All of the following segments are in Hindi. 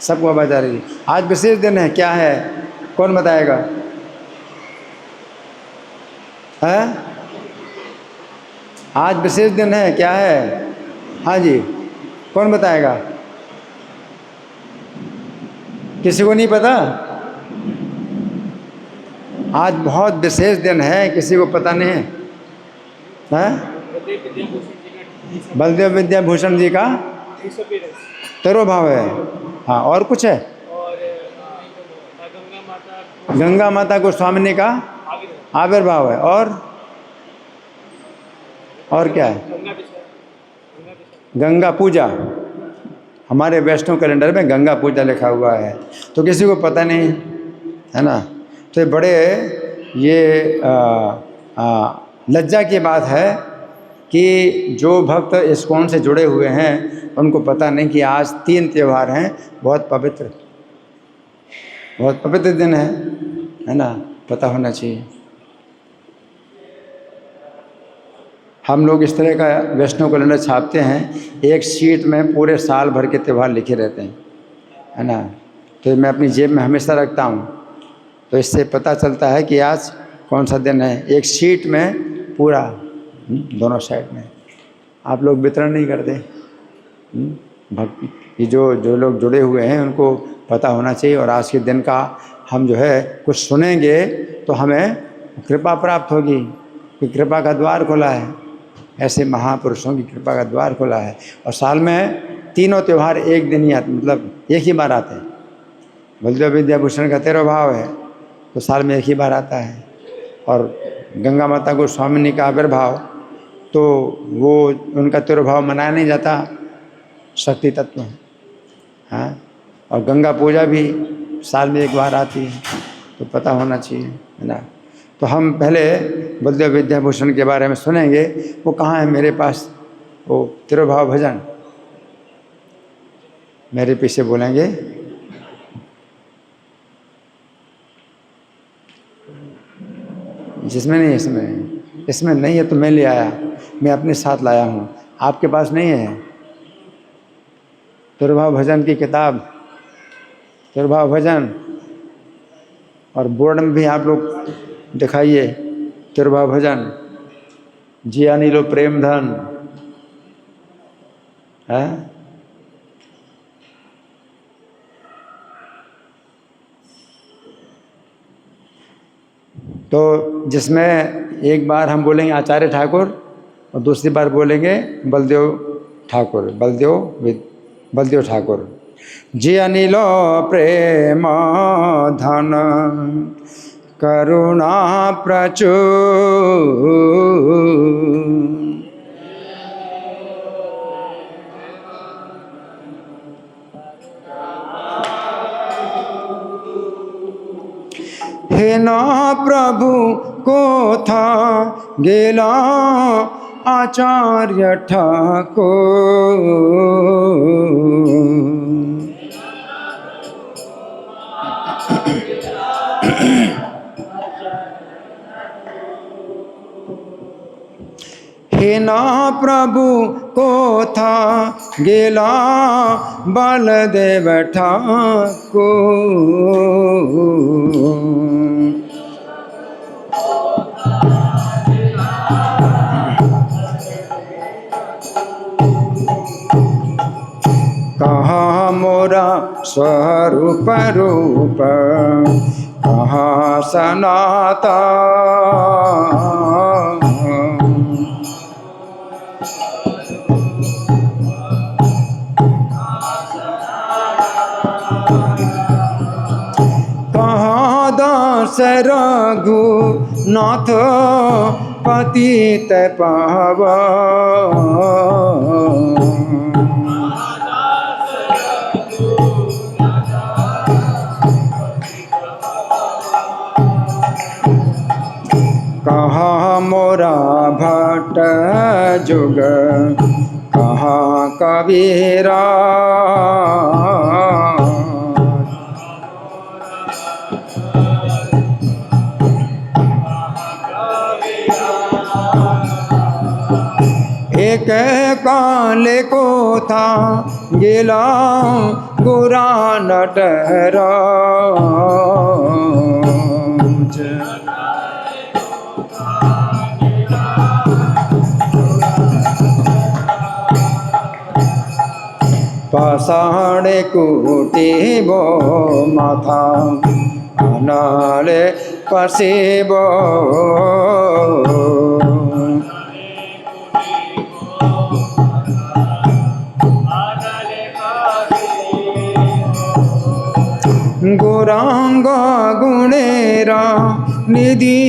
सबको आवाज़ आ रही है। आज विशेष दिन है, क्या है कौन बताएगा? है आज विशेष दिन है, क्या है? हाँ जी, कौन बताएगा? किसी को नहीं पता? आज बहुत विशेष दिन है, किसी को पता नहीं है? बलदेव विद्याभूषण जी का तिरुभाव है। हाँ, और कुछ है? गंगा माता गोस्वामिनी का आविर्भाव है। और क्या है? गंगा पूजा। हमारे वैष्णव कैलेंडर में गंगा पूजा लिखा हुआ है, तो किसी को पता नहीं है ना। तो ये बड़े लज्जा की बात है कि जो भक्त इस्कॉन से जुड़े हुए हैं उनको पता नहीं कि आज 3 त्यौहार हैं, बहुत पवित्र दिन है ना, पता होना चाहिए। हम लोग इस तरह का वैष्णव कैलेंडर छापते हैं, एक शीट में पूरे साल भर के त्यौहार लिखे रहते हैं, है ना। तो मैं अपनी जेब में हमेशा रखता हूँ, तो इससे पता चलता है कि आज कौन सा दिन है। एक शीट में पूरा दोनों साइड में। आप लोग वितरण नहीं करते। भक्ति जो लोग जुड़े हुए हैं उनको पता होना चाहिए। और आज के दिन का हम जो है कुछ सुनेंगे तो हमें कृपा प्राप्त होगी, कि कृपा का द्वार खुला है। ऐसे महापुरुषों की कृपा का द्वार खुला है। और साल में तीनों त्यौहार एक दिन ही आते, मतलब एक ही बार आते हैं। बलदेव विद्याभूषण का तिरुभाव है तो साल में एक ही बार आता है। और गंगा माता गोस्वामिनी का आविर्भाव, तो वो उनका तिरुभाव मनाया नहीं जाता, शक्ति तत्व है। हाँ, और गंगा पूजा भी साल में एक बार आती है, तो पता होना चाहिए, है ना। तो हम पहले बलदेव विद्याभूषण के बारे में सुनेंगे। वो कहाँ है मेरे पास, वो तिरुभाव भजन मेरे पीछे बोलेंगे। जिसमें नहीं, इसमें नहीं है तो मैं ले आया, मैं अपने साथ लाया हूँ। आपके पास नहीं है तिरुभाव भजन की किताब, तिरुभाव भजन? और बोर्ड में भी आप लोग दिखाइए तिरुभाव भजन। जिया नीलो प्रेम धन है। तो जिसमें एक बार हम बोलेंगे आचार्य ठाकुर और दूसरी बार बोलेंगे बलदेव ठाकुर, बलदेव ठाकुर। जिया नीलो प्रेम धन करुणा प्रचुर, हे ना प्रभु को था गेला आचार्य ठाकुर। हे ना प्रभु को था गेला बलदेव ठाकुर। कहाँ मोरा स्वरूप रूप, कहाँ सनातन। कहाँ दास रघुनाथ पतित पावन। कहाँ मोरा भट्ट जुग, कहाँ कबीरा। एक काले को था गेला गोरा नटराज। पाषाण कुटीबो माथा अनाले पसेबो। गौरांग गुणेरा निधि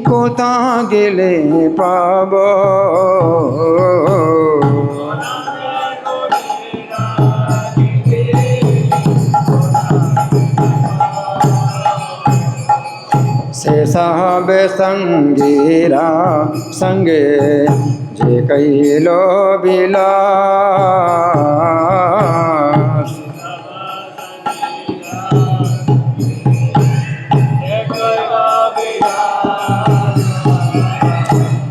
कोता गेले पाबो। शेषा बेसंगीरा संगे जे कैलो विलास।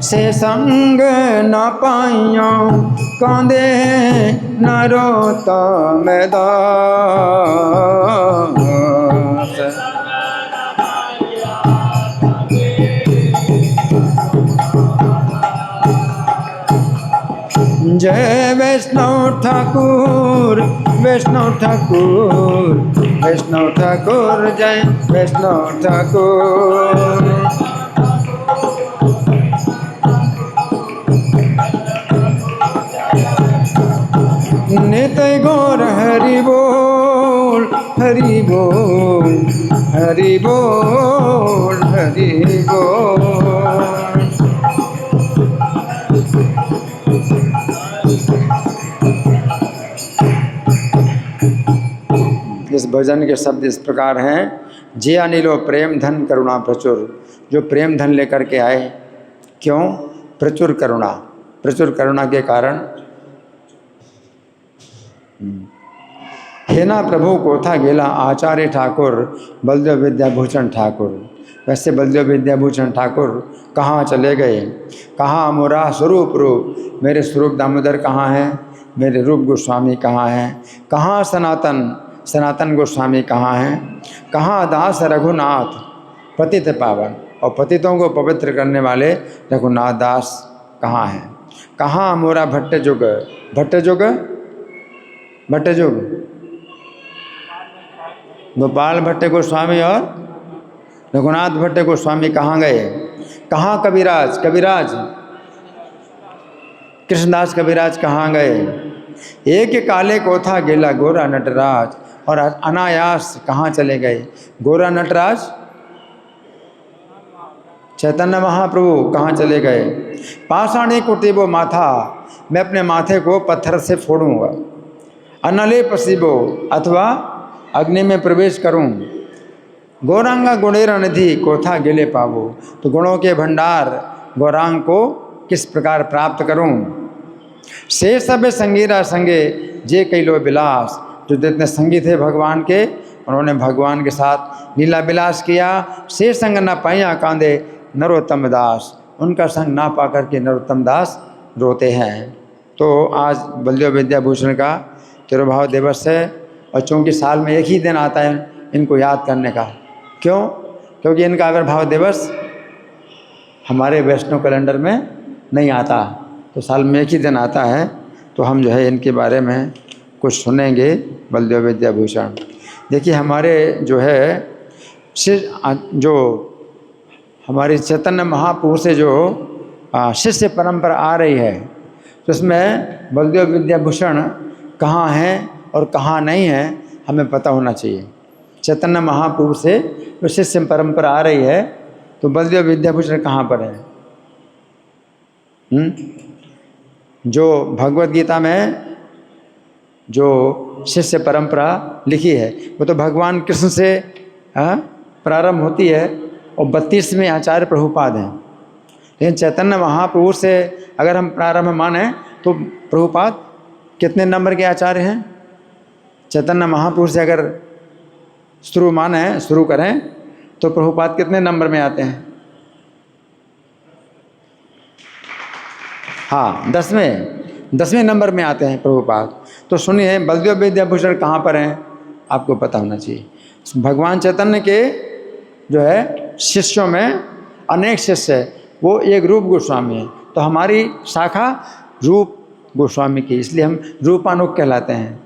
से संग न पाइया कांदे नरोत्तम दास। जय वैष्णव ठाकुर वैष्णव ठाकुर वैष्णव ठाकुर जय वैष्णव ठाकुर। नित्य गौर हरि बोल हरि बोल हरि बोल हरि बोल। इस भजन के शब्द इस प्रकार हैं। जे अनिलो प्रेम धन करुणा प्रचुर। जो प्रेम धन लेकर के आए, क्यों? प्रचुर करुणा के कारण। हेना प्रभु कोथा गेला आचार्य ठाकुर बलदेव विद्याभूषण ठाकुर। वैसे बलदेव विद्याभूषण ठाकुर कहाँ चले गए? कहाँ मोरा स्वरूप रूप, मेरे स्वरूप दामोदर कहाँ हैं? मेरे रूप गोस्वामी कहाँ हैं? कहाँ सनातन गोस्वामी कहाँ हैं? कहाँ दास रघुनाथ पतित पावन, और पतितों को पवित्र करने वाले रघुनाथ दास कहाँ हैं? कहाँ मोरा भट्ट जुग गोपाल भट्ट गोस्वामी और रघुनाथ भट्ट गोस्वामी कहाँ गए? कहाँ कविराज कृष्णदास कविराज कहाँ गए? एक काले कोथा गेला गोरा नटराज, और अनायास कहाँ चले गए? गोरा नटराज चैतन्य महाप्रभु कहाँ चले गए? पाषाणी कुटीबो माथा, मैं अपने माथे को पत्थर से फोड़ूंगा। अनले पसीबो, अथवा अग्नि में प्रवेश करूं। गौरांगा गुणेरा निधि कोथा गेले पावो, तो गुणों के भंडार गौरांग को किस प्रकार प्राप्त करूं? से सब संगीरा संगे जे कैलो विलास, जो जितने संगी थे भगवान के, उन्होंने भगवान के साथ लीला विलास किया। से संग न पाया कांदे नरोत्तम दास, उनका संग ना पा करके नरोत्तम दास रोते हैं। तो आज बलदेव विद्याभूषण का तिरुभाव दिवस है, और चूँकि साल में एक ही दिन आता है इनको याद करने का। क्यों? क्योंकि इनका आविर्भाव दिवस हमारे वैष्णव कैलेंडर में नहीं आता, तो साल में एक ही दिन आता है। तो हम जो है इनके बारे में कुछ सुनेंगे। बलदेव विद्याभूषण देखिए, हमारे जो है जो हमारी चैतन्य महाप्रभु से जो शिष्य परंपरा आ रही है, तो उसमें बलदेव विद्याभूषण कहाँ हैं और कहाँ नहीं हैं हमें पता होना चाहिए। चैतन्य महाप्रभु से जो शिष्य परंपरा आ रही है, तो बलदेव विद्याभूषण कहाँ पर है? जो भगवत गीता में जो शिष्य परंपरा लिखी है, वो तो भगवान कृष्ण से प्रारंभ होती है, और 32वें आचार्य प्रभुपाद हैं। लेकिन चैतन्य महाप्रभु से अगर हम प्रारंभ माने, तो प्रभुपाद कितने नंबर के आचार्य हैं? चैतन्य महाप्रभु से अगर शुरू करें, तो प्रभुपाद कितने नंबर में आते हैं? हाँ, 10वें नंबर में आते हैं प्रभुपाद। तो सुनिए, बलदेव विद्याभूषण कहाँ पर हैं आपको पता होना चाहिए। भगवान चैतन्य के जो है शिष्यों में अनेक शिष्य है, वो एक रूप गोस्वामी है। तो हमारी शाखा रूप गोस्वामी की, इसलिए हम रूपानुग कहलाते हैं।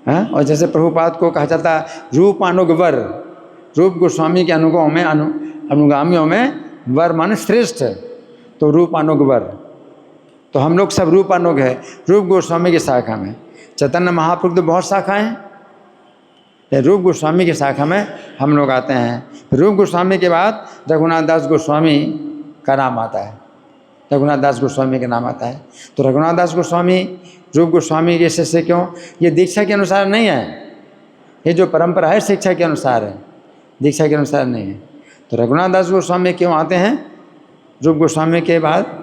हाँ? और जैसे प्रभुपाद को कहा जाता है रूपानुग वर, रूप गोस्वामी के अनुगों में अनुगामियों में वर माने श्रेष्ठ है, तो रूपानुग वर। तो हम लोग सब रूपानुग है रूप गोस्वामी की शाखा में। चैतन्य महाप्रभु तो बहुत शाखाएं हैं, रूप गोस्वामी की शाखा में हम लोग आते हैं। रूप गोस्वामी के बाद रघुनाथ दास गोस्वामी का नाम आता है, रघुनाथ दास गोस्वामी का नाम आता है। तो रघुनाथ दास गोस्वामी रूप गोस्वामी के शिष्य क्यों? ये दीक्षा के अनुसार नहीं है, ये जो परंपरा है शिक्षा के अनुसार है, दीक्षा के अनुसार नहीं है। तो रघुनाथ दास गोस्वामी क्यों आते हैं रूप गोस्वामी के बाद?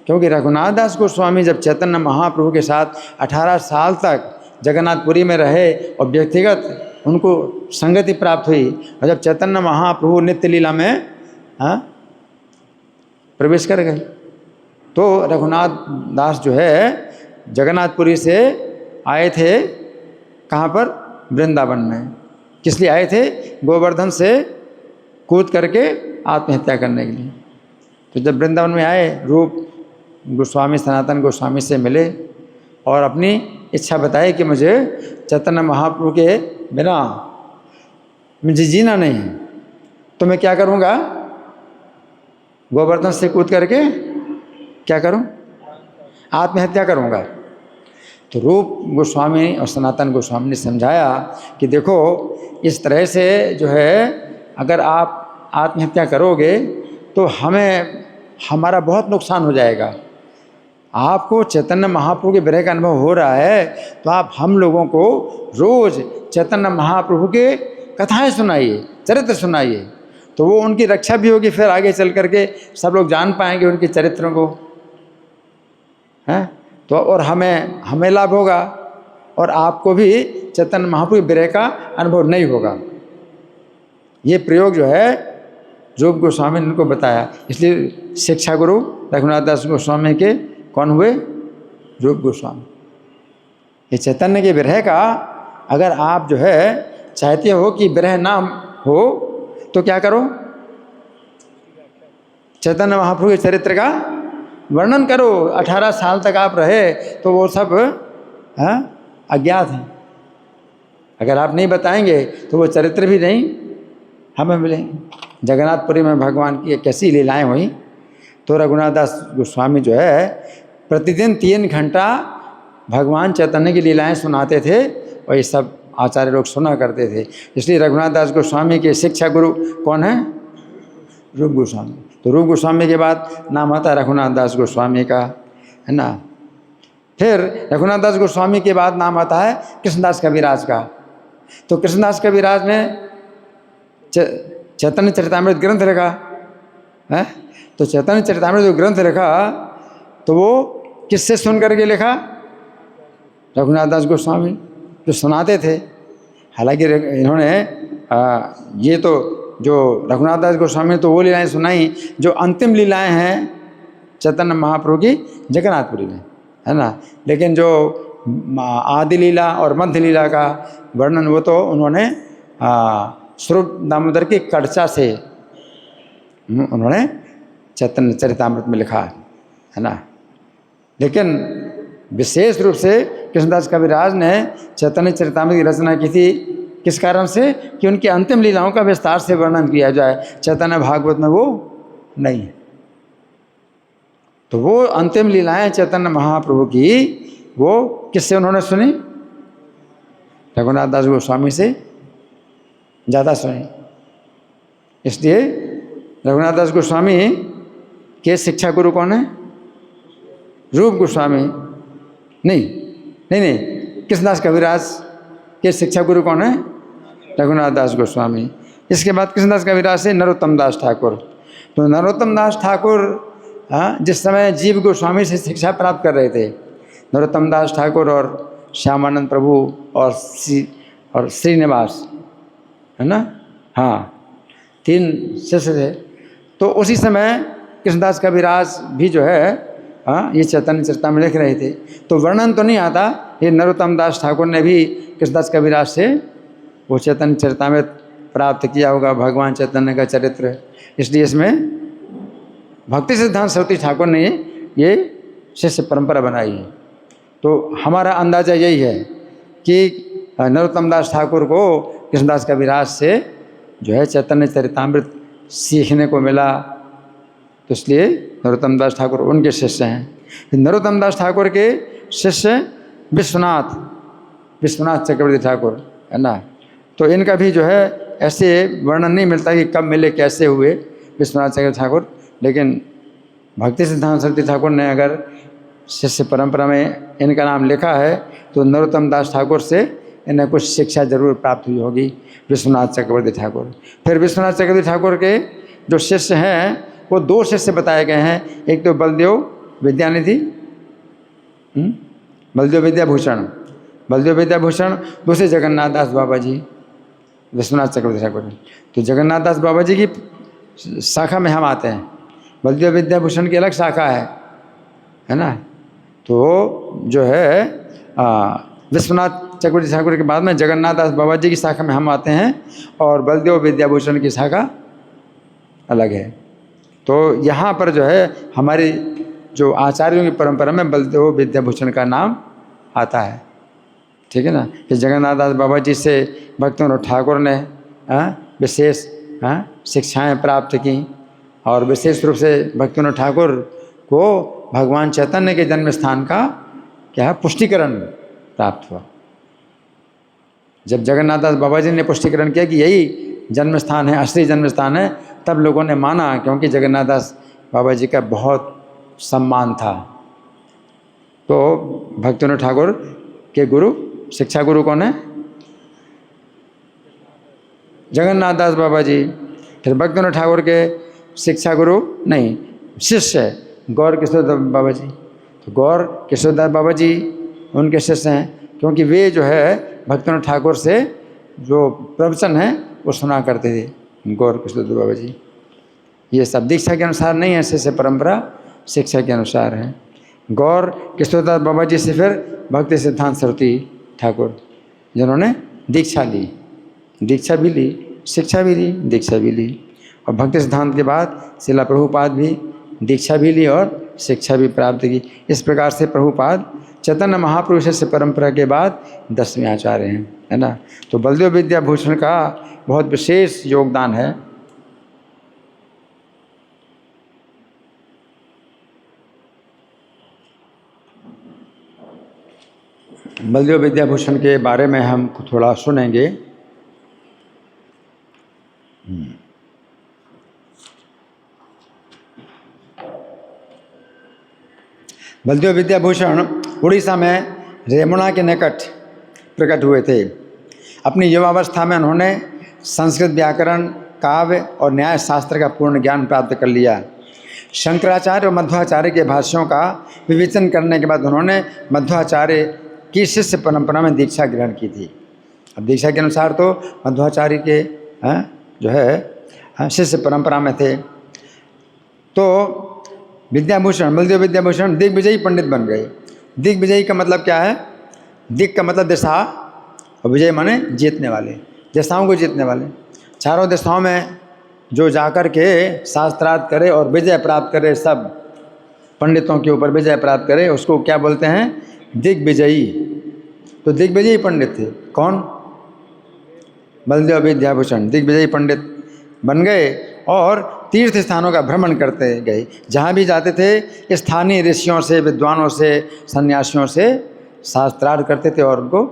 क्योंकि रघुनाथ दास गोस्वामी जब चैतन्य महाप्रभु के साथ 18 साल तक जगन्नाथपुरी में रहे और व्यक्तिगत उनको संगति प्राप्त हुई, और जब चैतन्य महाप्रभु नित्य लीला में प्रवेश कर गए, तो रघुनाथ दास जो है जगन्नाथपुरी से आए थे कहाँ पर? वृंदावन में। किस लिए आए थे? गोवर्धन से कूद करके आत्महत्या करने के लिए। तो जब वृंदावन में आए, रूप गोस्वामी सनातन गोस्वामी से मिले और अपनी इच्छा बताई कि मुझे चैतन्य महाप्रभु के बिना मुझे जीना नहीं है, तो मैं क्या करूँगा? गोवर्धन से कूद करके क्या करूं? आत्महत्या करूंगा। तो रूप गोस्वामी और सनातन गोस्वामी ने समझाया कि देखो, इस तरह से जो है अगर आप आत्महत्या करोगे तो हमारा बहुत नुकसान हो जाएगा। आपको चैतन्य महाप्रभु के विरह का अनुभव हो रहा है, तो आप हम लोगों को रोज चैतन्य महाप्रभु के कथाएं सुनाइए, चरित्र सुनाइए, तो वो उनकी रक्षा भी होगी। फिर आगे चल करके सब लोग जान पाएंगे उनके चरित्रों को, हैं? तो और हमें लाभ होगा, और आपको भी चैतन्य महाप्रभु विरह का अनुभव नहीं होगा। ये प्रयोग जो है रूप गोस्वामी ने उनको बताया। इसलिए शिक्षा गुरु रघुनाथ दास गोस्वामी के कौन हुए? रूप गोस्वामी। ये चैतन्य के विरह का अगर आप जो है चाहते हो कि विरह ना हो, तो क्या करो? चैतन्य महाप्रभु के चरित्र का वर्णन करो। 18 साल तक आप रहे तो वो सब अज्ञात हैं। अगर आप नहीं बताएंगे तो वो चरित्र भी नहीं हमें मिलेंगे। जगन्नाथपुरी में भगवान की कैसी लीलाएं हुई। तो रघुनाथ दास गोस्वामी जो है प्रतिदिन 3 घंटा भगवान चैतन्य की लीलाएं सुनाते थे, और ये सब आचार्य लोग सुना करते थे। इसलिए रघुनाथ दास गोस्वामी के शिक्षा गुरु कौन है? रूप गोस्वामी। तो रूप गोस्वामी के बाद नाम आता है रघुनाथ दास गोस्वामी का, है ना। फिर रघुनाथ दास गोस्वामी के बाद नाम आता है कृष्णदास कविराज का। तो कृष्णदास कविराज ने चैतन्य चरितामृत ग्रंथ लिखा है। तो चैतन्य चरितामृत जो ग्रंथ लिखा, तो वो किससे सुन करके लिखा? रघुनाथ दास गोस्वामी जो सुनाते थे। हालांकि इन्होंने ये तो जो रघुनाथ दास गोस्वामी ने तो वो लीलाएं सुनाई जो अंतिम लीलाएं हैं चैतन्य महाप्रभु की जगन्नाथपुरी में, है ना। लेकिन जो आदि लीला और मध्य लीला का वर्णन वो तो उन्होंने स्वरूप दामोदर की कड़चा से उन्होंने चैतन्य चरितामृत में लिखा, है ना। लेकिन विशेष रूप से कृष्णदास कविराज ने चैतन्य चरितामृत की रचना की थी। किस कारण से? कि उनकी अंतिम लीलाओं का विस्तार से वर्णन किया जाए। चैतन्य भागवत में वो नहीं है। तो वो अंतिम लीलाएं चैतन्य महाप्रभु की वो किससे उन्होंने सुनी? रघुनाथ दास गोस्वामी से ज़्यादा सुनी। इसलिए रघुनाथ दास गोस्वामी के शिक्षा गुरु कौन है? रूप गोस्वामी नहीं, कृष्णदास कविराज के शिक्षा गुरु कौन है? रघुनाथ दास गोस्वामी। इसके बाद कृष्णदास कविराज से नरोत्तम दास ठाकुर। तो नरोत्तम दास ठाकुर जिस समय जीव गोस्वामी से शिक्षा प्राप्त कर रहे थे, नरोत्तम दास ठाकुर और श्यामानंद प्रभु और श्रीनिवास, है ना, हाँ, 3 शिष्य थे। तो उसी समय कृष्णदास कविराज भी जो है ये चैतन्य चरितामृत लिख रहे थे। तो वर्णन तो नहीं आता, ये नरोत्तम दास ठाकुर ने भी कृष्णदास कविराज से वो चैतन्य चरितामृत प्राप्त किया होगा, भगवान चैतन्य का चरित्र। इसलिए इसमें भक्ति सिद्धांत सरस्वती ठाकुर ने ये शिष्य परंपरा बनाई है। तो हमारा अंदाज़ा यही है कि नरोत्तम दास ठाकुर को कृष्णदास कविराज से जो है चैतन्य चरितामृत सीखने को मिला, तो इसलिए नरोत्तम दास ठाकुर उनके शिष्य हैं। नरोत्तम दास ठाकुर के शिष्य विश्वनाथ चक्रवर्ती ठाकुर है ना। तो इनका भी जो है ऐसे वर्णन नहीं मिलता कि कब मिले, कैसे हुए विश्वनाथ चक्रवर्ती ठाकुर, लेकिन भक्ति सिद्धांत सरस्वती ठाकुर ने अगर शिष्य परंपरा में इनका नाम लिखा है तो नरोत्तम दास ठाकुर से इन्हें कुछ शिक्षा जरूर प्राप्त हुई होगी, विश्वनाथ चक्रवर्ती ठाकुर। फिर विश्वनाथ चक्रवर्ती ठाकुर के जो शिष्य हैं वो 2 शिष्य बताए गए हैं। एक तो बलदेव विद्यानिधि, बलदेव विद्याभूषण, दूसरे जगन्नाथ दास बाबा जी, विश्वनाथ चक्रवर्ती ठाकुर। तो जगन्नाथ दास बाबा जी की शाखा में हम आते हैं, बलदेव विद्याभूषण की अलग शाखा है ना। तो जो है विश्वनाथ चक्रवर्ती ठाकुर के बाद में जगन्नाथ दास बाबा जी की शाखा में हम आते हैं, और बलदेव विद्याभूषण की शाखा अलग है। तो यहाँ पर जो है हमारी जो आचार्यों की परंपरा में बलदेव विद्याभूषण का नाम आता है, ठीक है ना। कि जगन्नाथ दास बाबा जी से भक्तिविनोद ठाकुर ने विशेष शिक्षाएं प्राप्त की, और विशेष रूप से भक्तिविनोद ठाकुर को भगवान चैतन्य के जन्म स्थान का क्या है पुष्टिकरण प्राप्त हुआ। जब जगन्नाथ दास बाबा जी ने पुष्टिकरण किया कि यही जन्म स्थान है, असली जन्म स्थान है, तब लोगों ने माना, क्योंकि जगन्नाथ दास बाबा जी का बहुत सम्मान था। तो भक्तिविनोद ठाकुर के गुरु, शिक्षा गुरु कौन है? जगन्नाथ दास बाबा जी। फिर भक्तिविनोद ठाकुर के शिक्षा गुरु नहीं, शिष्य गौर किशोर दास बाबा जी। तो गौर किशोर दास बाबा जी उनके शिष्य हैं, क्योंकि वे जो है भक्तिविनोद ठाकुर से जो प्रवचन है वो सुना करते थे, गौर किशोर दास बाबा जी। ये सब दीक्षा के अनुसार नहीं है, शिष्य परंपरा शिक्षा के अनुसार है। गौर किशोर दास बाबा जी से फिर भक्ति सिद्धांत सरस्वती ठाकुर, जिन्होंने दीक्षा ली, दीक्षा भी ली, शिक्षा भी ली, दीक्षा भी ली। और भक्ति सिद्धांत के बाद श्रील प्रभुपाद भी दीक्षा भी ली और शिक्षा भी प्राप्त की। इस प्रकार से प्रभुपाद चैतन्य महाप्रभु शिष्य परंपरा के बाद 10वें आचार्य हैं, है ना। तो बलदेव विद्याभूषण का बहुत विशेष योगदान है। बलदेव विद्याभूषण के बारे में हम थोड़ा सुनेंगे। बलदेव विद्याभूषण उड़ीसा में रेमुणा के निकट प्रकट हुए थे। अपनी युवावस्था में उन्होंने संस्कृत व्याकरण, काव्य और न्याय शास्त्र का पूर्ण ज्ञान प्राप्त कर लिया। शंकराचार्य और मध्वाचार्य के भाष्यों का विवेचन करने के बाद उन्होंने मध्वाचार्य की शिष्य परंपरा में दीक्षा ग्रहण की थी। अब दीक्षा के अनुसार तो मध्वाचार्य के जो है शिष्य परंपरा में थे। तो विद्याभूषण, बलदेव विद्याभूषण दिग्विजयी पंडित बन गए। दिग्विजयी का मतलब क्या है? दिग का मतलब दिशा, और विजय माने जीतने वाले, दिशाओं को जीतने वाले। चारों दिशाओं में जो जाकर के शास्त्रार्थ करे और विजय प्राप्त करे, सब पंडितों के ऊपर विजय प्राप्त करे, उसको क्या बोलते हैं? दिग्विजयी। तो दिग्विजयी पंडित थे कौन? बलदेव विद्याभूषण दिग्विजयी पंडित बन गए और तीर्थ स्थानों का भ्रमण करते गए। जहाँ भी जाते थे स्थानीय ऋषियों से, विद्वानों से, सन्यासियों से शास्त्रार्थ करते थे और उनको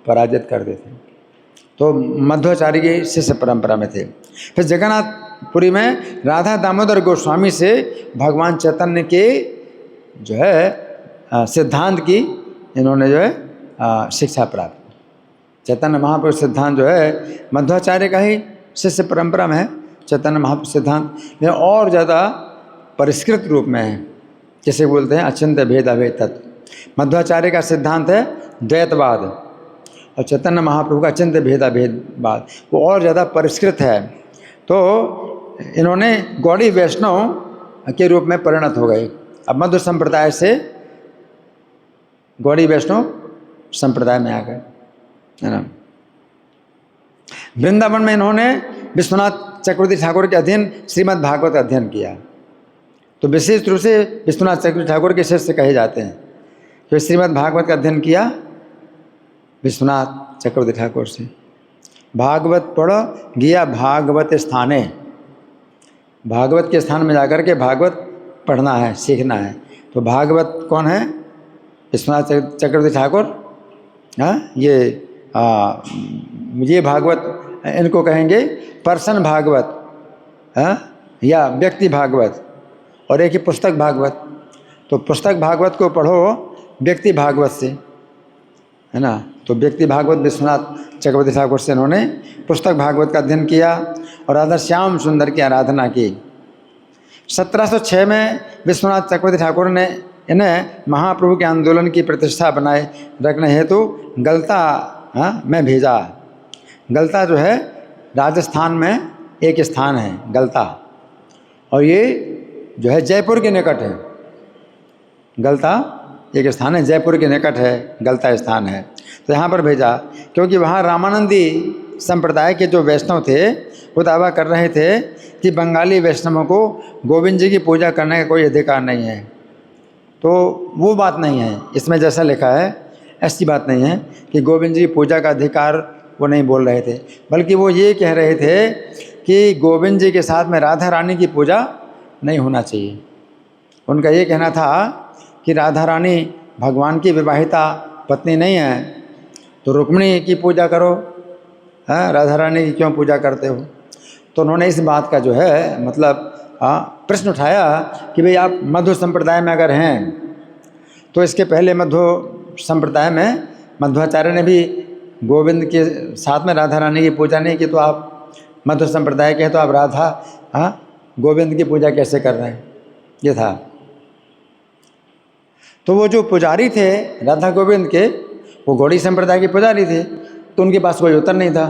पराजित करते थे। तो मध्वाचार्य की शिष्य परंपरा में थे। फिर जगन्नाथपुरी में राधा दामोदर गोस्वामी से भगवान चैतन्य के जो है सिद्धांत की इन्होंने जो है शिक्षा प्राप्त। चैतन्य महापुरुष सिद्धांत जो है मध्वाचार्य का ही शिष्य परंपरा में है चैतन्य महापुरुष सिद्धांत, लेकिन और ज़्यादा परिष्कृत रूप में है, जिसे बोलते हैं अचिंत्य भेद अभेद तत्व। मध्वाचार्य का सिद्धांत है द्वैतवाद और चैतन्य महाप्रभु का अचिंत्य भेद अभेदवाद, वो और ज़्यादा परिष्कृत है। तो इन्होंने गौड़ी वैष्णव के रूप में परिणत हो गए। अब मध्व संप्रदाय से गौड़ी वैष्णव संप्रदाय में आ गए, है ना। वृंदावन में इन्होंने विश्वनाथ चक्रवर्ती ठाकुर के अधीन श्रीमद् भागवत का अध्ययन किया। तो विशेष रूप से विश्वनाथ चक्रवर्ती ठाकुर के शिष्य कहे जाते हैं। तो श्रीमद् भागवत का अध्ययन किया विश्वनाथ चक्रवर्ती ठाकुर से। भागवत पढ़ गया भागवत स्थाने, भागवत के स्थान में जाकर के भागवत पढ़ना है, सीखना है। तो भागवत कौन है? विश्वनाथ चक्रवर्ती ठाकुर। हाँ, ये भागवत इनको कहेंगे पर्सन भागवत, हाँ, या व्यक्ति भागवत, और एक ही पुस्तक भागवत। तो पुस्तक भागवत को पढ़ो व्यक्ति भागवत से, है ना। तो व्यक्ति भागवत विश्वनाथ चक्रवर्ती ठाकुर से इन्होंने पुस्तक भागवत का अध्ययन किया और राधा श्याम सुंदर की आराधना की। 1706 में विश्वनाथ चक्रवर्ती ठाकुर ने इन्हें महाप्रभु के आंदोलन की प्रतिष्ठा बनाए रखने हेतु गलता में भेजा। गलता जो है राजस्थान में एक स्थान है गलता, और ये जो है जयपुर के निकट है। गलता एक स्थान है, जयपुर के निकट है, गलता स्थान है। तो यहाँ पर भेजा क्योंकि वहाँ रामानंदी संप्रदाय के जो वैष्णव थे वो दावा कर रहे थे कि बंगाली वैष्णवों को गोविंद जी की पूजा करने का कोई अधिकार नहीं है। तो वो बात नहीं है इसमें, जैसा लिखा है ऐसी बात नहीं है कि गोविंद जी की पूजा का अधिकार वो नहीं बोल रहे थे, बल्कि वो ये कह रहे थे कि गोविंद जी के साथ में राधा रानी की पूजा नहीं होना चाहिए। उनका ये कहना था कि राधा रानी भगवान की विवाहिता पत्नी नहीं है, तो रुक्मिणी की पूजा करो, हाँ, राधा रानी की क्यों पूजा करते हो। तो उन्होंने इस बात का जो है मतलब प्रश्न उठाया कि भाई आप मध्व संप्रदाय में अगर हैं तो इसके पहले मध्व संप्रदाय में मध्वाचार्य ने भी गोविंद के साथ में राधा रानी की पूजा नहीं की, तो आप मध्व संप्रदाय के हैं तो आप राधा गोविंद की पूजा कैसे कर रहे हैं, ये था। तो वो जो पुजारी थे राधा गोविंद के, वो गौड़ी संप्रदाय के पुजारी थे, तो उनके पास कोई उत्तर नहीं था।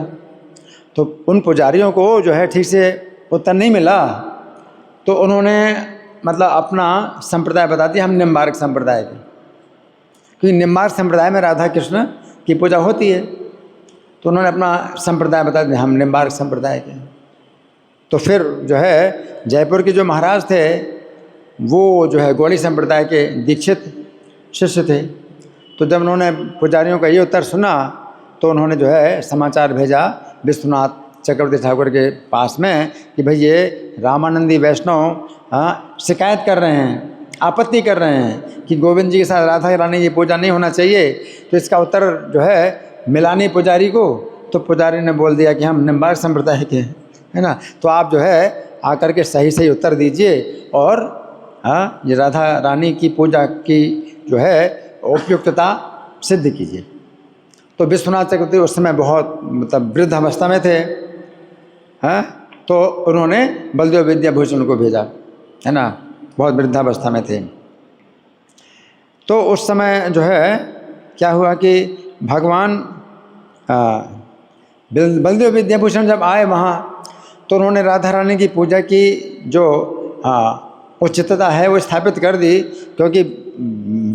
तो उन पुजारियों को जो है ठीक से उत्तर नहीं मिला, तो उन्होंने मतलब अपना संप्रदाय बता दिया, हम निम्बार्क संप्रदाय के, क्योंकि निम्बार्क संप्रदाय में राधा कृष्ण की पूजा होती है। तो उन्होंने अपना संप्रदाय बता दिया, हम निम्बार्क संप्रदाय के। तो फिर जो है जयपुर के जो महाराज थे वो जो है गौड़ी संप्रदाय के दीक्षित शिष्य थे। तो जब उन्होंने पुजारियों का ये उत्तर सुना तो उन्होंने जो है समाचार भेजा विश्वनाथ चक्रवर्ती ठाकुर के पास में कि भाई ये रामानंदी वैष्णव शिकायत कर रहे हैं, आपत्ति कर रहे हैं कि गोविंद जी के साथ राधा रानी की पूजा नहीं होना चाहिए। तो इसका उत्तर जो है मिलानी पुजारी को, तो पुजारी ने बोल दिया कि हम निम्बार्क संप्रदाय के हैं, है ना। तो आप जो है आकर के सही सही उत्तर दीजिए और ये राधा रानी की पूजा की जो है उपयुक्तता सिद्ध कीजिए। तो विश्वनाथ चक्रवर्ती उस समय बहुत मतलब वृद्ध अवस्था में थे, हैं, तो उन्होंने बलदेव विद्याभूषण को भेजा, है ना, बहुत वृद्धावस्था में थे। तो उस समय जो है क्या हुआ कि भगवान बलदेव विद्याभूषण जब आए वहाँ, तो उन्होंने राधा रानी की पूजा की जो उचितता है वो स्थापित कर दी, क्योंकि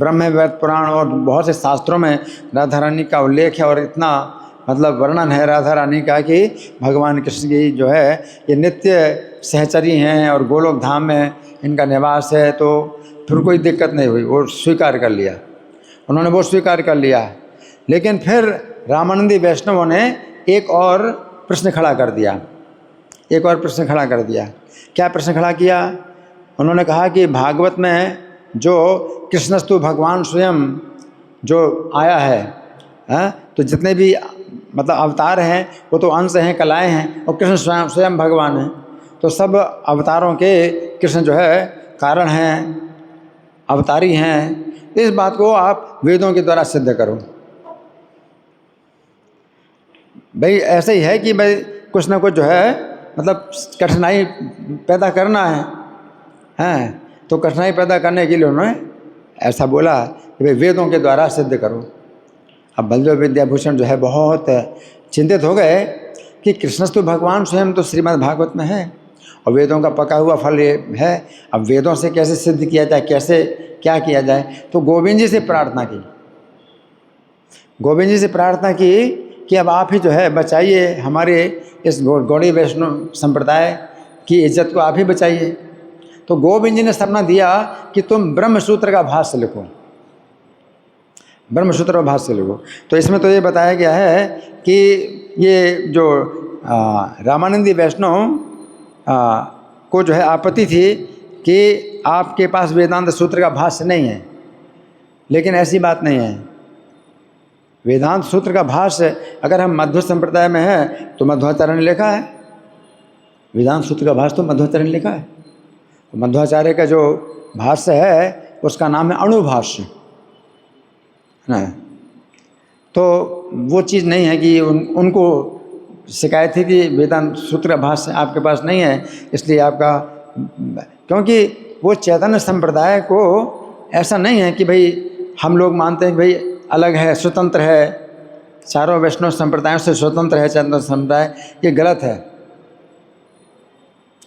ब्रह्म वेद पुराण और बहुत से शास्त्रों में राधा रानी का उल्लेख है और इतना मतलब वर्णन है राधा रानी का कि भगवान कृष्ण की जो है ये नित्य सहचरी हैं और गोलोक धाम में इनका निवास है। तो फिर कोई दिक्कत नहीं हुई, वो स्वीकार कर लिया, उन्होंने वो स्वीकार कर लिया। लेकिन फिर रामानंदी वैष्णवों ने एक और प्रश्न खड़ा कर दिया, एक और प्रश्न खड़ा कर दिया। क्या प्रश्न खड़ा किया? उन्होंने कहा कि भागवत में जो कृष्णस्तु भगवान स्वयं जो आया है, तो जितने भी मतलब अवतार हैं वो तो अंश हैं, कलाएं हैं, और कृष्ण स्वयं भगवान हैं। तो सब अवतारों के कृष्ण जो है कारण हैं, अवतारी हैं। इस बात को आप वेदों के द्वारा सिद्ध करो। भाई ऐसे ही है कि भाई कुछ ना कुछ जो है मतलब कठिनाई पैदा करना है, तो कठिनाई पैदा करने के लिए उन्होंने ऐसा बोला कि भाई वेदों के द्वारा सिद्ध करो। अब बलदेव विद्याभूषण जो है बहुत चिंतित हो गए कि कृष्णस्तु भगवान स्वयं तो श्रीमद् भागवत में है, और वेदों का पका हुआ फल ये है। अब वेदों से कैसे सिद्ध किया जाए, कैसे क्या किया जाए, तो गोविंद जी से प्रार्थना की। गोविंद जी से प्रार्थना की कि अब आप ही जो है बचाइए हमारे इस गौड़ी वैष्णव संप्रदाय की इज्जत को, आप ही बचाइए। तो गोविंद जी ने सपना दिया कि तुम ब्रह्मसूत्र का भाष्य लिखो, ब्रह्मसूत्र का भाष्य लिखो। तो इसमें तो ये बताया गया है कि ये जो रामानंदी वैष्णव को जो है आपत्ति थी कि आपके पास वेदांत सूत्र का भाष्य नहीं है, लेकिन ऐसी बात नहीं है। वेदांत सूत्र का भाष्य अगर हम मध्व संप्रदाय में है तो मध्वाचार्य ने लिखा है, वेदांत सूत्र का भाष्य तो मध्वाचार्य ने लिखा है। तो मध्वाचार्य का जो भाष्य है उसका नाम है अणुभाष्य, है ना। तो वो चीज़ नहीं है कि उनको शिकायत थी कि वेदांत सूत्र का भाष्य आपके पास नहीं है, इसलिए आपका, क्योंकि वो चैतन्य संप्रदाय को ऐसा नहीं है कि भाई हम लोग मानते हैं कि भाई अलग है, स्वतंत्र है, चारों वैष्णव संप्रदायों से स्वतंत्र है चैतन्य संप्रदाय, ये गलत है।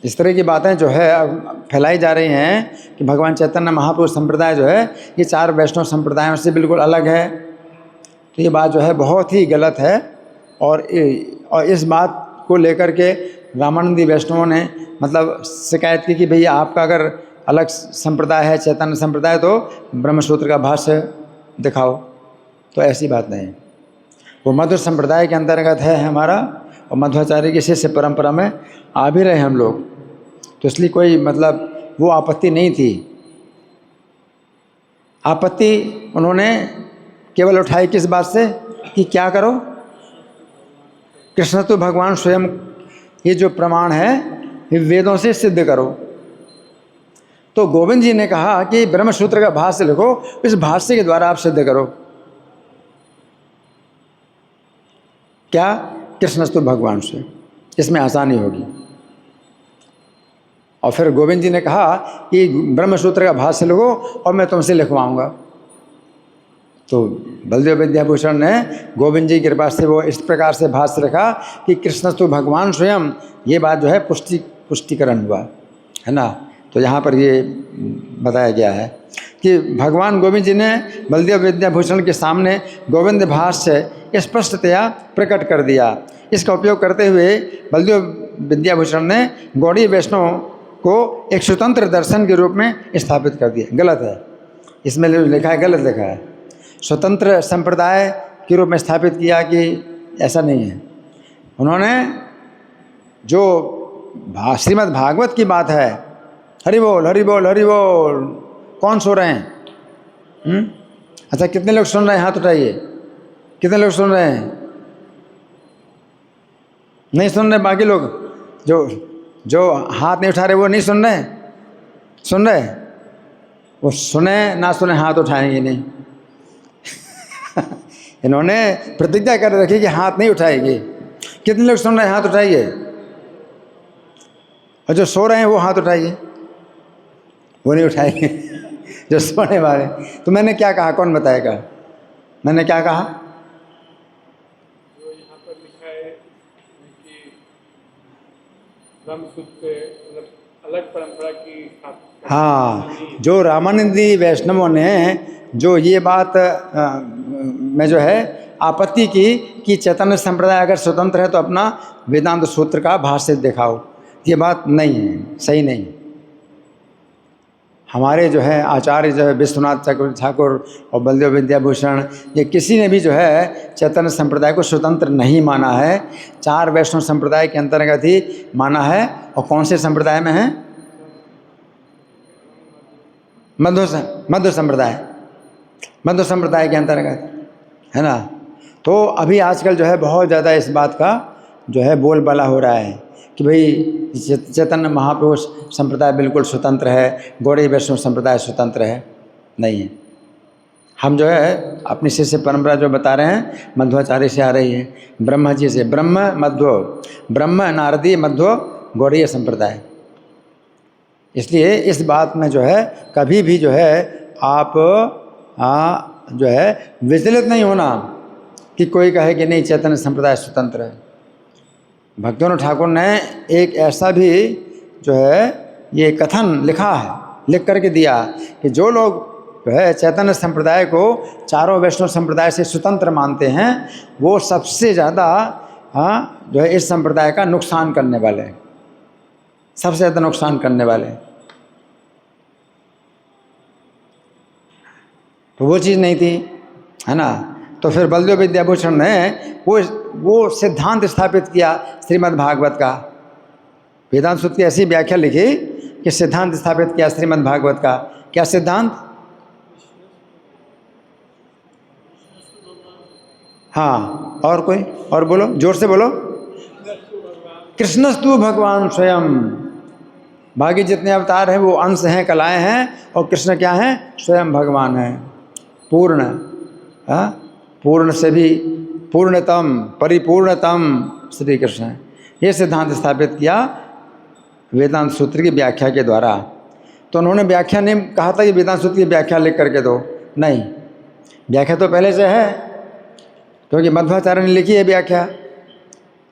इस तरह की बातें जो है फैलाई जा रही हैं कि भगवान चैतन्य महापुरुष संप्रदाय जो है ये चार वैष्णव संप्रदायों से बिल्कुल अलग है, तो ये बात जो है बहुत ही गलत है। और इस बात को लेकर के रामानंदी वैष्णवों ने मतलब शिकायत की कि भैया आपका अगर अलग संप्रदाय है चैतन्य संप्रदाय तो ब्रह्मसूत्र का भाष्य दिखाओ। तो ऐसी बात नहीं, वो मध्व संप्रदाय के अंतर्गत है हमारा, और मध्वाचार्य की शिष्य परंपरा में आ भी रहे हम लोग, तो इसलिए कोई मतलब वो आपत्ति नहीं थी। आपत्ति उन्होंने केवल उठाई किस बात से कि क्या करो, कृष्ण तो भगवान स्वयं, ये जो प्रमाण है ये वेदों से सिद्ध करो। तो गोविंद जी ने कहा कि ब्रह्मसूत्र का भाष्य लिखो, इस भाष्य के द्वारा आप सिद्ध करो क्या, कृष्णस्तु भगवान स्वयं, इसमें आसानी होगी। और फिर गोविंद जी ने कहा कि ब्रह्मसूत्र का भाष्य लिखो और मैं तुमसे लिखवाऊंगा। तो बलदेव विद्याभूषण ने गोविंद जी की कृपा से वो इस प्रकार से भाष्य रखा कि कृष्णस्तु भगवान स्वयं, ये बात जो है पुष्टिकरण हुआ, है ना। तो यहाँ पर ये बताया गया है कि भगवान गोविंद जी ने बलदेव विद्याभूषण के सामने गोविंद भाष्य स्पष्टतया प्रकट कर दिया। इसका उपयोग करते हुए बलदेव विद्याभूषण ने गौड़ी वैष्णव को एक स्वतंत्र दर्शन के रूप में स्थापित कर दिया। गलत है, इसमें लिखा है, गलत लिखा है, स्वतंत्र संप्रदाय के रूप में स्थापित किया, कि ऐसा नहीं है। उन्होंने जो श्रीमद् भागवत की बात है, हरि बोल हरि बोल हरि बोल, कौन सो रहे हैं? अच्छा, कितने लोग सुन रहे हैं? हाथ उठाइए, कितने लोग सुन रहे हैं? नहीं सुन रहे? बाकी लोग जो हाथ नहीं उठा रहे वो नहीं सुन रहे? सुन रहे? वो सुने ना सुने हाथ उठाएंगे नहीं। इन्होंने प्रतिज्ञा कर रखी कि हाथ नहीं उठाएंगे। कितने लोग सुन रहे हैं? हाथ उठाइए। और जो सो रहे हैं वो हाथ उठाइए, वो नहीं उठाएंगे जो सोने वाले। तो मैंने क्या कहा, कौन बताएगा? मैंने क्या कहा? जो यहाँ पर लिखा है कि ब्रह्मसूत्र मतलब अलग परंपरा की स्थापना। हाँ, जो रामानंदी वैष्णवों ने जो ये बात में जो है आपत्ति की कि चैतन्य संप्रदाय अगर स्वतंत्र है तो अपना वेदांत सूत्र का भाष्य दिखाओ, ये बात नहीं है, सही नहीं। हमारे जो है आचार्य जो है विश्वनाथ ठाकुर और बलदेव विद्याभूषण, ये किसी ने भी जो है चैतन्य संप्रदाय को स्वतंत्र नहीं माना है, चार वैष्णव संप्रदाय के अंतर्गत ही माना है। और कौन से संप्रदाय में है? मध्व संप्रदाय के अंतर्गत, है ना। तो अभी आजकल जो है बहुत ज़्यादा इस बात का जो है बोलबाला हो रहा है कि भाई चैतन्य महापुरुष संप्रदाय बिल्कुल स्वतंत्र है, गौड़ी वैष्णव संप्रदाय स्वतंत्र है। नहीं है। हम जो है अपनी शिष्य परंपरा जो बता रहे हैं मध्वाचार्य से आ रही है, ब्रह्मा जी से, ब्रह्म नारदी मध्व गौड़ीय संप्रदाय। इसलिए इस बात में जो है कभी भी जो है आप जो है विचलित नहीं होना कि कोई कहे कि नहीं चैतन्य संप्रदाय स्वतंत्र है। भक्तों ठाकुर ने एक ऐसा भी जो है ये कथन लिखा है, लिख करके दिया कि जो लोग जो है चैतन्य संप्रदाय को चारों वैष्णव संप्रदाय से स्वतंत्र मानते हैं वो सबसे ज़्यादा जो है इस संप्रदाय का नुकसान करने वाले हैं, सबसे ज़्यादा नुकसान करने वाले हैं। तो वो चीज़ नहीं थी, है ना। तो फिर बलदेव विद्याभूषण ने वो सिद्धांत स्थापित किया श्रीमद् भागवत का। वेदांत सूत्र की ऐसी व्याख्या लिखी कि सिद्धांत स्थापित किया श्रीमद् भागवत का। क्या सिद्धांत? हाँ, और कोई और बोलो, जोर से बोलो। कृष्णस्तु भगवान स्वयं। बाकी जितने अवतार हैं वो अंश हैं, कलाएं हैं, और कृष्ण क्या हैं? स्वयं भगवान हैं, पूर्ण, पूर्ण से भी पूर्णतम, परिपूर्णतम श्री कृष्ण है। ये सिद्धांत स्थापित किया वेदांत सूत्र की व्याख्या के द्वारा। तो उन्होंने व्याख्या नहीं कहा था कि वेदांत सूत्र की व्याख्या लिख करके दो, नहीं, व्याख्या तो पहले से है, क्योंकि मध्वाचार्य ने लिखी है व्याख्या,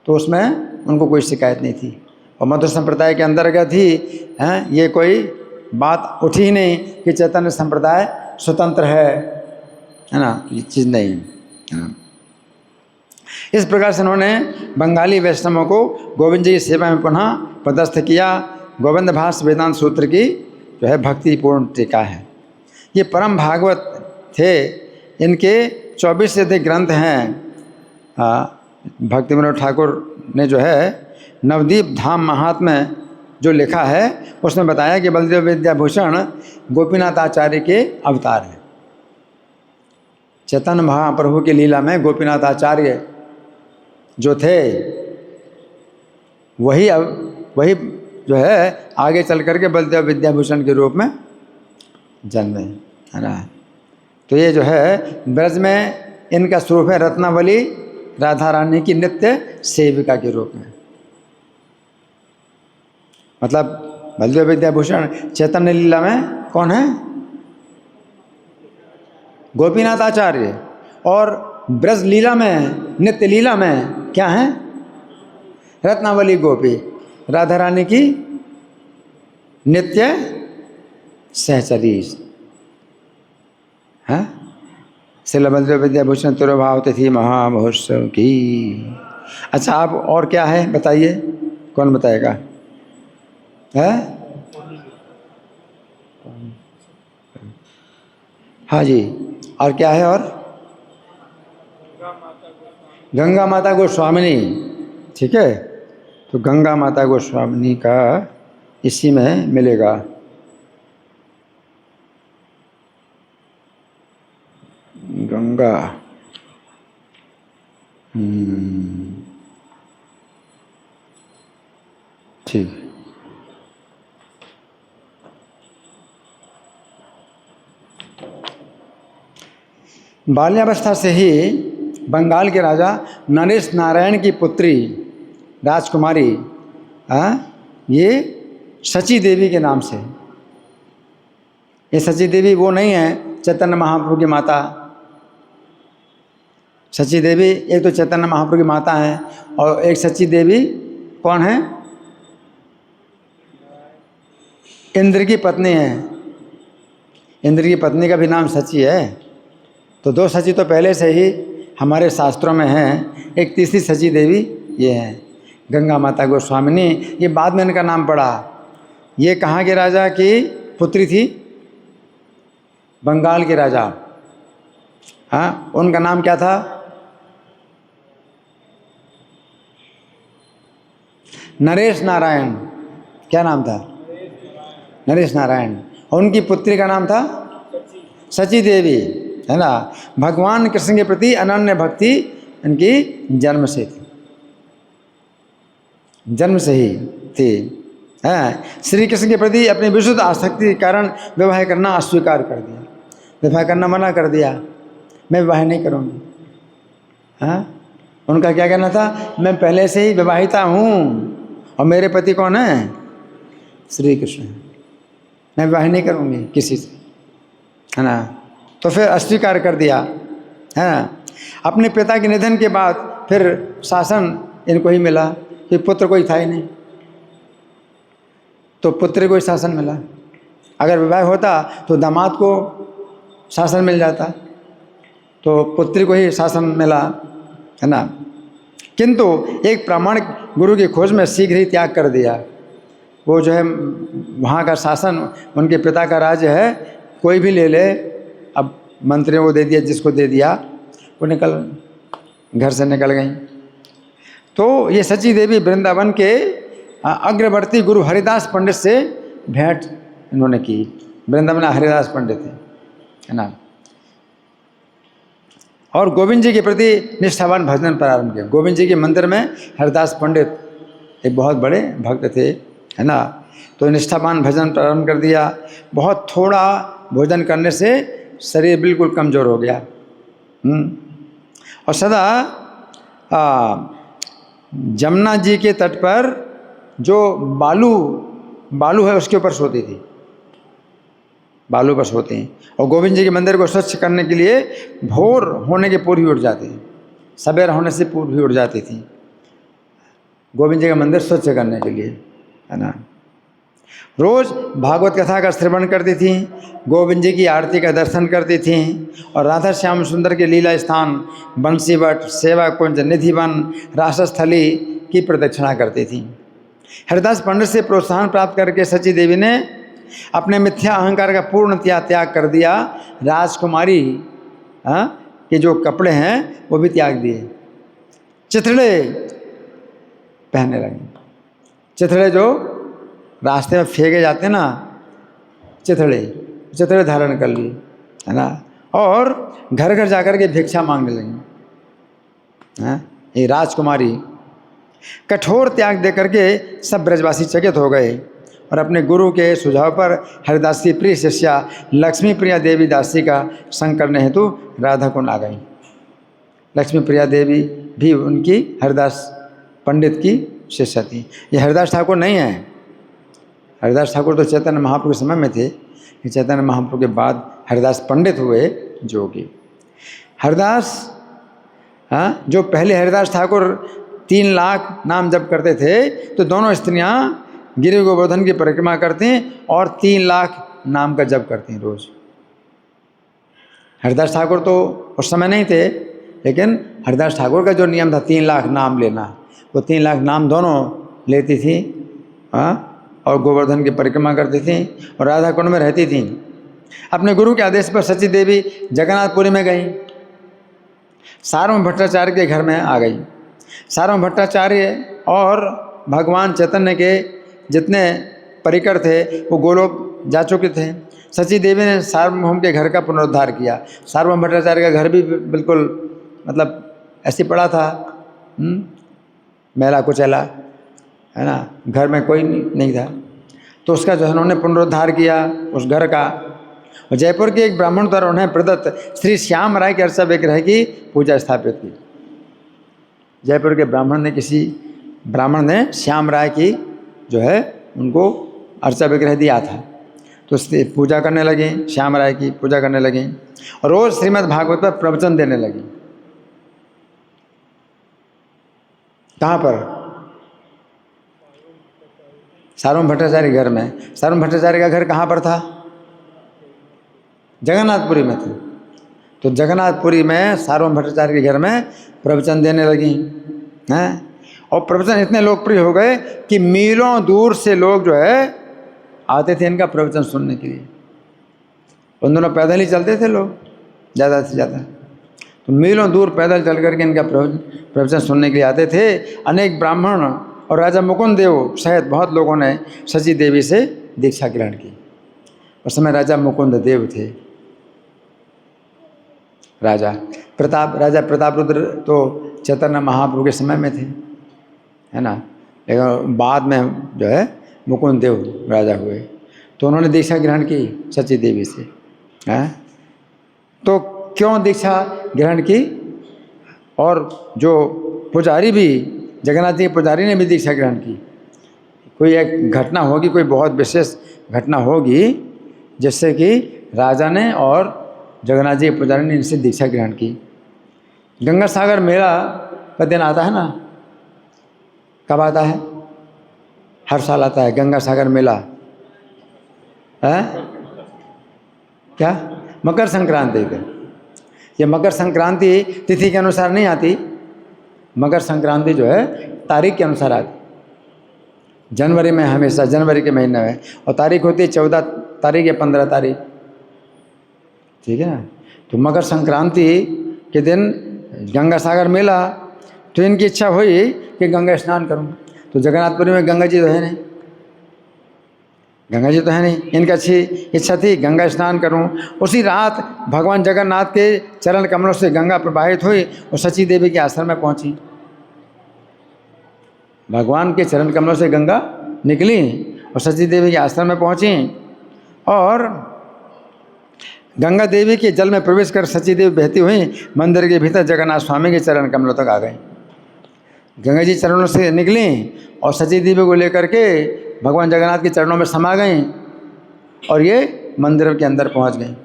तो उसमें उनको कोई शिकायत नहीं थी। और मध्व संप्रदाय के अंतर्गत ही ये कोई बात उठी ही नहीं कि चैतन्य संप्रदाय स्वतंत्र है ना, ये चीज़ नहीं है। इस प्रकार से उन्होंने बंगाली वैष्णवों को गोविंद जी की सेवा में पुनः पदस्थ किया। गोविंद भाष्य वेदांत सूत्र की जो है भक्तिपूर्ण टीका है। ये परम भागवत थे, इनके 24 से अधिक ग्रंथ हैं। भक्ति विनोद ठाकुर ने जो है नवदीप धाम महात्म्य जो लिखा है उसमें बताया कि बलदेव विद्याभूषण गोपीनाथ आचार्य के अवतार हैं। चैतन्य महाप्रभु की लीला में गोपीनाथ आचार्य जो थे वही जो है आगे चल करके बलदेव विद्याभूषण के रूप में जन्मे, है ना। तो ये जो है ब्रज में इनका स्वरूप है रत्नावली राधा रानी की नित्य सेविका के रूप में। मतलब बलदेव विद्याभूषण चैतन्य लीला में कौन है? गोपीनाथ आचार्य। और ब्रज लीला में, नित्य लीला में क्या है? रत्नावली गोपी, राधा रानी की नित्य सहचरी है। श्रील बलदेव विद्याभूषण तिरुभाव तिथि महामहोत्सव की। अच्छा, आप और क्या है बताइए, कौन बताएगा? है? हाँ जी, और क्या है? और गंगा माता गोस्वामिनी, ठीक है। तो गंगा माता गोस्वामिनी का इसी में मिलेगा। गंगा, ठीक। बाल्यावस्था से ही बंगाल के राजा नरेश नारायण की पुत्री राजकुमारी ये सची देवी के नाम से। ये सची देवी वो नहीं है चैतन्य महाप्रभु की माता। सची देवी एक तो चैतन्य महाप्रभु की माता है, और एक सची देवी कौन है? इंद्र की पत्नी है। इंद्र की पत्नी का भी नाम सची है। तो दो सची तो पहले से ही हमारे शास्त्रों में हैं। एक तीसरी सची देवी ये है गंगा माता गोस्वामिनी। ये बाद में इनका नाम पड़ा। ये कहाँ के राजा की पुत्री थी? बंगाल के राजा। हाँ, उनका नाम क्या था? नरेश नारायण। क्या नाम था? नरेश नारायण। और उनकी पुत्री का नाम था सची देवी, है ना। भगवान कृष्ण के प्रति अनन्य भक्ति इनकी जन्म से थी, जन्म से ही थी। श्री कृष्ण के प्रति अपनी विशुद्ध आसक्ति के कारण विवाह करना अस्वीकार कर दिया, विवाह करना मना कर दिया। मैं विवाह नहीं करूँगी। उनका क्या कहना था? मैं पहले से ही विवाहिता हूँ और मेरे पति कौन है? श्री कृष्ण। मैं विवाह नहीं करूँगी किसी से, है ना। तो फिर अस्वीकार कर दिया, है ना। अपने पिता के निधन के बाद फिर शासन इनको ही मिला कि पुत्र कोई था ही नहीं। तो पुत्र को ही शासन मिला, अगर विवाह होता तो दामाद को शासन मिल जाता, तो पुत्री को ही शासन मिला, है ना। किंतु एक प्रामाणिक गुरु की खोज में शीघ्र ही त्याग कर दिया। वो जो है वहाँ का शासन उनके पिता का राज्य है, कोई भी ले ले, अब मंत्रियों को दे दिया, जिसको दे दिया वो घर से निकल गई। तो ये सची देवी वृंदावन के अग्रवर्ती गुरु हरिदास पंडित से भेंट इन्होंने की। वृंदावन हरिदास पंडित थे, है ना। और गोविंद जी के प्रति निष्ठावान भजन प्रारंभ किया। गोविंद जी के मंदिर में हरिदास पंडित एक बहुत बड़े भक्त थे, है ना। तो निष्ठावान भजन प्रारंभ कर दिया। बहुत थोड़ा भोजन करने से शरीर बिल्कुल कमज़ोर हो गया। और सदा जमुना जी के तट पर जो बालू है उसके ऊपर सोती थी, बालू पर सोते हैं। और गोविंद जी के मंदिर को स्वच्छ करने के लिए भोर होने के पूर्व ही उठ जाते हैं, सवेरा होने से पूर्व ही उठ जाती थी गोविंद जी का मंदिर स्वच्छ करने के लिए, है ना। रोज़ भागवत कथा का श्रवण करती थी, गोविंद जी की आरती का दर्शन करती थी और राधा श्याम सुंदर के लीला स्थान बंसीवट, सेवा कुंज, निधिवन, रासस्थली की प्रदक्षिणा करती थी। हरिदास पंडित से प्रोत्साहन प्राप्त करके सची देवी ने अपने मिथ्या अहंकार का पूर्ण त्याग कर दिया। राजकुमारी के जो कपड़े हैं वो भी त्याग दिए, चिथड़े पहनने लगे। चिथड़े जो रास्ते में फेंके जाते हैं ना, चिथड़े धारण कर लिए, है ना। और घर घर जाकर के भिक्षा मांगने लगी। ये राजकुमारी कठोर त्याग दे करके सब ब्रजवासी चकित हो गए और अपने गुरु के सुझाव पर हरिदास की प्रिय शिष्या लक्ष्मी प्रिया देवी दासी का संग करने हेतु राधा कुंड आ गई। लक्ष्मी प्रिया देवी भी उनकी हरिदास पंडित की शिष्या थी। ये हरिदास ठाकुर नहीं है, हरिदास ठाकुर तो चैतन्य महाप्रभु के समय में थे। चैतन्य महाप्रभु के बाद हरिदास पंडित हुए जोगी। हरिदास जो पहले हरिदास ठाकुर 3 लाख नाम जप करते थे, तो दोनों स्त्रियां गिरि गोवर्धन की परिक्रमा करती और 3 लाख नाम का जप करती रोज। हरिदास ठाकुर तो उस समय नहीं थे, लेकिन हरिदास ठाकुर का जो नियम था 3 लाख नाम लेना, वो 3 लाख नाम दोनों लेती थी और गोवर्धन की परिक्रमा करती थी और राधा कुंड में रहती थी। अपने गुरु के आदेश पर सची देवी जगन्नाथपुरी में गई, सार्वभौम भट्टाचार्य के घर में आ गई। सार्वभौम भट्टाचार्य और भगवान चैतन्य के जितने परिकर थे वो गोलोक जा चुके थे। सची देवी ने सार्वभौम के घर का पुनरुद्धार किया। सार्वभौम भट्टाचार्य का घर भी बिल्कुल मतलब ऐसे पड़ा था, मैला कुचैला, है ना, घर में कोई नहीं था। तो उसका जो है उन्होंने पुनरुद्धार किया उस घर का। और जयपुर के एक ब्राह्मण द्वारा उन्हें प्रदत्त श्री श्याम राय के अर्चा विग्रह की पूजा स्थापित की। जयपुर के किसी ब्राह्मण ने श्याम राय की जो है उनको अर्चा विग्रह दिया था, तो उससे पूजा करने लगे, श्याम राय की पूजा करने लगे और रोज़ श्रीमद् भागवत पर प्रवचन देने लगी। कहाँ पर? सार्वभौम भट्टाचार्य घर में। सार्वभौम भट्टाचार्य का घर कहाँ पर था? जगन्नाथपुरी में थे। तो जगन्नाथपुरी में सार्वभौम भट्टाचार्य के घर में प्रवचन देने लगी हैं। और प्रवचन इतने लोकप्रिय हो गए कि मीलों दूर से लोग जो है आते थे इनका प्रवचन सुनने के लिए। उन दोनों पैदल ही चलते थे लोग ज़्यादा से ज़्यादा, तो मीलों दूर पैदल चल करके इनका प्रवचन सुनने के लिए आते थे। अनेक ब्राह्मण और राजा मुकुंद देव सहित बहुत लोगों ने सची देवी से दीक्षा ग्रहण की। उस समय राजा मुकुंद देव थे। राजा प्रतापरुद्र तो चैतन्य महाप्रभु के समय में थे, है ना, लेकिन बाद में जो है मुकुंद देव राजा हुए। तो उन्होंने दीक्षा ग्रहण की सची देवी से। तो क्यों दीक्षा ग्रहण की? और जो पुजारी भी, जगन्नाथ जी के पुजारी ने भी दीक्षा ग्रहण की। कोई एक घटना होगी, कोई बहुत विशेष घटना होगी जिससे कि राजा ने और जगन्नाथ जी के पुजारी ने इनसे दीक्षा ग्रहण की। गंगा सागर मेला का दिन आता है ना, कब आता है? हर साल आता है गंगा सागर मेला। है क्या? मकर संक्रांति पे। ये मकर संक्रांति तिथि के अनुसार नहीं आती, मकर संक्रांति जो है तारीख के अनुसार आती। जनवरी में, हमेशा जनवरी के महीने में, और तारीख होती है 14 तारीख या 15 तारीख, ठीक है ना। तो मकर संक्रांति के दिन गंगा सागर मेला, तो इनकी इच्छा हुई कि गंगा स्नान करूं। तो जगन्नाथपुरी में गंगा जी तो है नहीं, गंगा जी तो है नहीं, इनकी अच्छी इच्छा थी गंगा स्नान करूं। उसी रात भगवान जगन्नाथ के चरण कमलों से गंगा प्रवाहित हुई और सची देवी के आश्रम में पहुंची। भगवान के चरण कमलों से गंगा निकली और सची देवी के आश्रम में पहुंची, और गंगा देवी के जल में प्रवेश कर सची देवी बहती हुई मंदिर के भीतर जगन्नाथ स्वामी के चरण कमलों तक आ गई। गंगा जी चरणों से निकली और सची देवी को लेकर के भगवान जगन्नाथ के चरणों में समा गई, और ये मंदिर के अंदर पहुंच गई,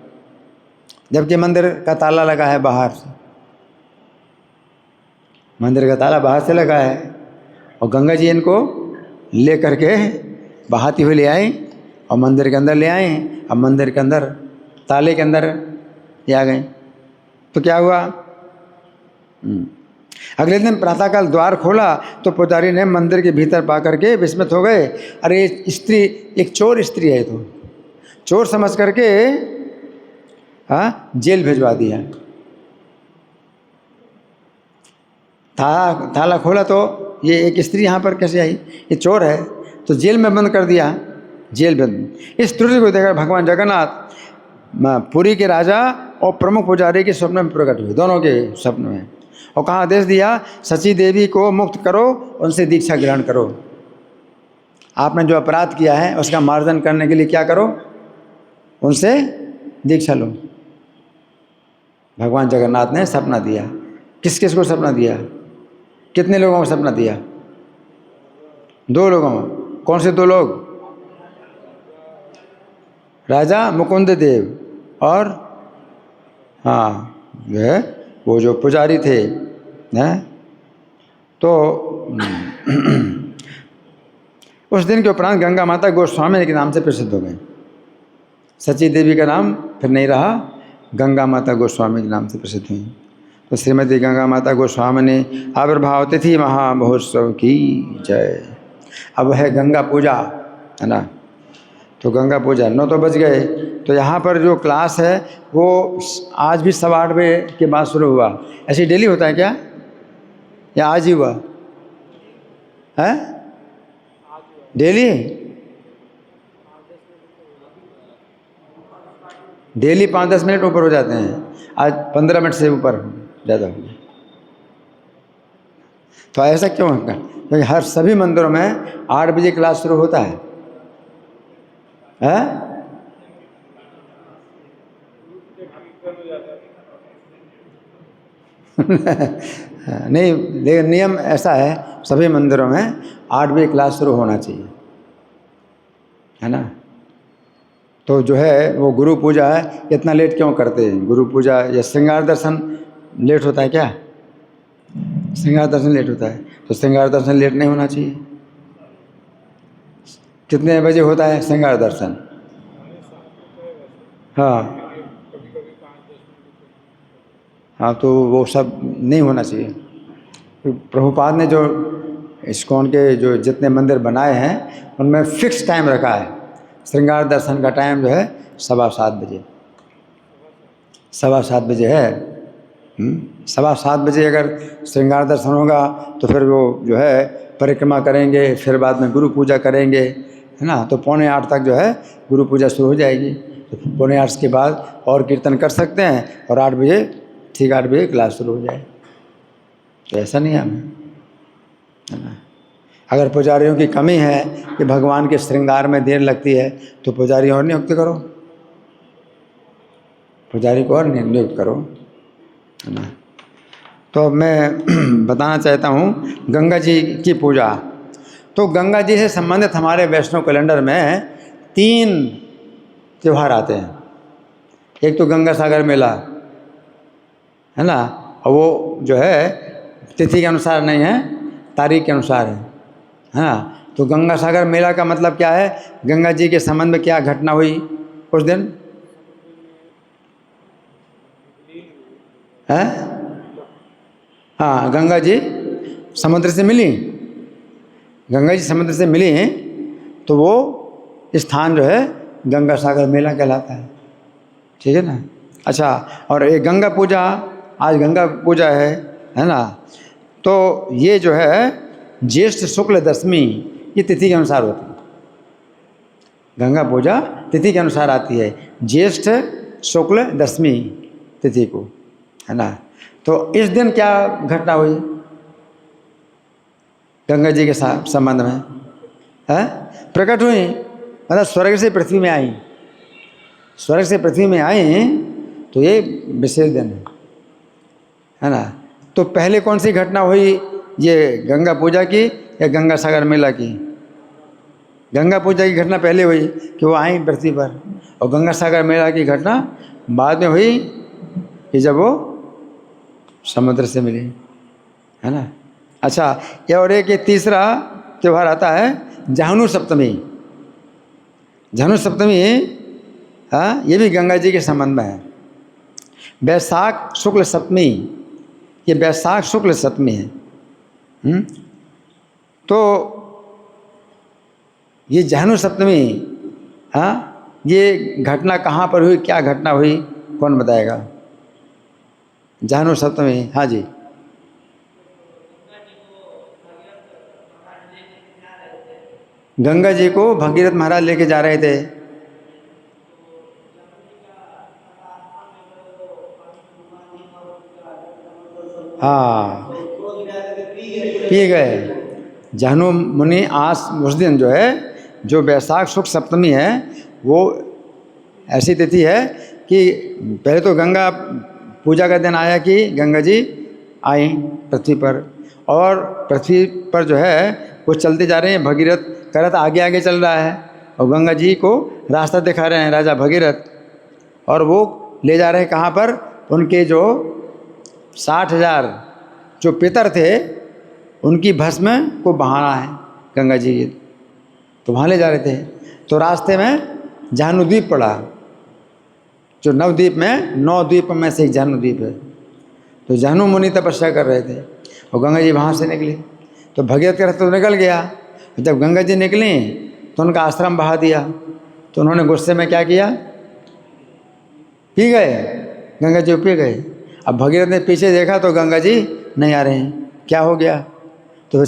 जबकि मंदिर का ताला लगा है बाहर से, मंदिर का ताला बाहर से लगा है। और गंगा जी इनको ले करके बहाती हुई ले आई और मंदिर के अंदर ले आई। अब मंदिर के अंदर ताले के अंदर ये आ गए, तो क्या हुआ? अगले दिन प्रातःकाल द्वार खोला तो पुजारी ने मंदिर के भीतर पा करके विस्मित हो गए। अरे ये स्त्री एक चोर स्त्री है, तो चोर समझ करके जेल भिजवा दिया। ताला खोला तो ये एक स्त्री यहाँ पर कैसे आई, ये चोर है, तो जेल में बंद कर दिया, जेल बंद। इस त्रुटि को देखकर भगवान जगन्नाथ पुरी के राजा और प्रमुख पुजारी के स्वप्न में प्रकट हुए, दोनों के स्वप्न में, और कहा आदेश दिया सची देवी को मुक्त करो, उनसे दीक्षा ग्रहण करो। आपने जो अपराध किया है उसका मार्जन करने के लिए क्या करो? उनसे दीक्षा लो। भगवान जगन्नाथ ने सपना दिया। किस किस को सपना दिया? कितने लोगों को सपना दिया? 2 लोगों को। कौन से 2 लोग? राजा मुकुंद देव और जो है वो जो पुजारी थे, तो उस दिन के उपरांत गंगा माता गोस्वामी के नाम से प्रसिद्ध हो गई। सची देवी का नाम फिर नहीं रहा, गंगा माता गोस्वामी के नाम से प्रसिद्ध हुई। तो श्रीमती गंगा माता गोस्वामी आविर्भाव तिथि महामहोत्सव की जय। अब है गंगा पूजा, है ना। तो गंगा पूजा 9 तो बज गए। तो यहाँ पर जो क्लास है वो आज भी 8:15 बजे के बाद शुरू हुआ। ऐसे डेली होता है क्या, या आज ही हुआ है? डेली डेली 5-10 मिनट ऊपर हो जाते हैं, आज 15 मिनट से ऊपर ज़्यादा हो गया। तो ऐसा क्यों होगा? क्योंकि हर सभी मंदिरों में 8 बजे क्लास शुरू होता है, नहीं, लेकिन नियम ऐसा है सभी मंदिरों में 8 बजे क्लास शुरू होना चाहिए, है ना। तो जो है वो गुरु पूजा है, इतना लेट क्यों करते हैं? गुरु पूजा या श्रृंगार दर्शन लेट होता है क्या? श्रृंगार दर्शन लेट होता है, तो श्रृंगार दर्शन लेट नहीं होना चाहिए। कितने बजे होता है श्रृंगार दर्शन? हाँ, तो वो सब नहीं होना चाहिए। प्रभुपाद ने जो इस्कॉन के जो जितने मंदिर बनाए हैं उनमें फिक्स टाइम रखा है। श्रृंगार दर्शन का टाइम जो है 7:15 बजे, 7:15 बजे है। 7:15 बजे अगर श्रृंगार दर्शन होगा तो फिर वो जो है परिक्रमा करेंगे, फिर बाद में गुरु पूजा करेंगे, है ना। तो 7:45 तक जो है गुरु पूजा शुरू हो जाएगी। तो 7:45 के बाद और कीर्तन कर सकते हैं, और 8 बजे ठीक 8 बजे क्लास शुरू हो जाए। तो ऐसा नहीं है ना। अगर पुजारियों की कमी है कि भगवान के श्रृंगार में देर लगती है तो पुजारी और नियुक्त करो, पुजारी को और नियुक्त करो, है ना। तो मैं बताना चाहता हूँ गंगा जी की पूजा। तो गंगा जी से संबंधित हमारे वैष्णव कैलेंडर में 3 त्यौहार आते हैं। एक तो गंगा सागर मेला, है ना, और वो जो है तिथि के अनुसार नहीं है, तारीख के अनुसार है ना। तो गंगा सागर मेला का मतलब क्या है? गंगा जी के संबंध में क्या घटना हुई उस दिन है? हाँ, गंगा जी समुद्र से मिली, गंगा जी समुद्र से मिली हैं, तो वो स्थान जो है गंगा सागर मेला कहलाता है। ठीक है ना? अच्छा, और ये गंगा पूजा, आज गंगा पूजा है ना? तो ये जो है ज्येष्ठ शुक्ल दशमी ये तिथि के अनुसार होती है। गंगा पूजा तिथि के अनुसार आती है, ज्येष्ठ शुक्ल दशमी तिथि को, है ना? तो इस दिन क्या घटना हुई गंगा जी के संबंध में? है प्रकट हुई, मतलब स्वर्ग से पृथ्वी में आई, स्वर्ग से पृथ्वी में आई, तो ये विशेष दिन है ना? तो पहले कौन सी घटना हुई, ये गंगा पूजा की या गंगा सागर मेला की? गंगा पूजा की घटना पहले हुई कि वो आई पृथ्वी पर, और गंगा सागर मेला की घटना बाद में हुई कि जब वो समुद्र से मिली, है ना? अच्छा, ये और एक ये तीसरा त्यौहार आता है जहनु सप्तमी। जहनु सप्तमी, हाँ, ये भी गंगा जी के संबंध में है। वैशाख शुक्ल सप्तमी, ये वैशाख शुक्ल सप्तमी है। तो ये जहनु सप्तमी, हाँ, ये घटना कहाँ पर हुई, क्या घटना हुई, कौन बताएगा? जहनु सप्तमी, हाँ जी। गंगा जी को भगीरथ महाराज लेके जा रहे थे। हाँ, पी गए। जहनु मुनि आज उस दिन जो है, जो वैशाख शुक्ल सप्तमी है, वो ऐसी तिथि है कि पहले तो गंगा पूजा का दिन आया कि गंगा जी आई पृथ्वी पर, और पृथ्वी पर जो है वो चलते जा रहे हैं, भगीरथ करत आगे आगे चल रहा है, और गंगा जी को रास्ता दिखा रहे हैं राजा भगीरथ, और वो ले जा रहे हैं कहाँ पर? उनके जो 60,000 जो पितर थे उनकी भस्म को बहाना है गंगा जी की, तो वहाँ ले जा रहे थे। तो रास्ते में जहनुद्वीप पड़ा, जो नवद्वीप में 9 द्वीप में से एक जहनुद्वीप है। तो जहनु मुनि तपस्या कर रहे थे और गंगा जी वहाँ से निकले, तो भगीरथ का रास्ता तो निकल गया। जब गंगा जी निकली तो उनका आश्रम बहा दिया, तो उन्होंने गुस्से में क्या किया? पी गए, गंगा जी पी गए। अब भगीरथ ने पीछे देखा तो गंगा जी नहीं आ रहे हैं, क्या हो गया? तो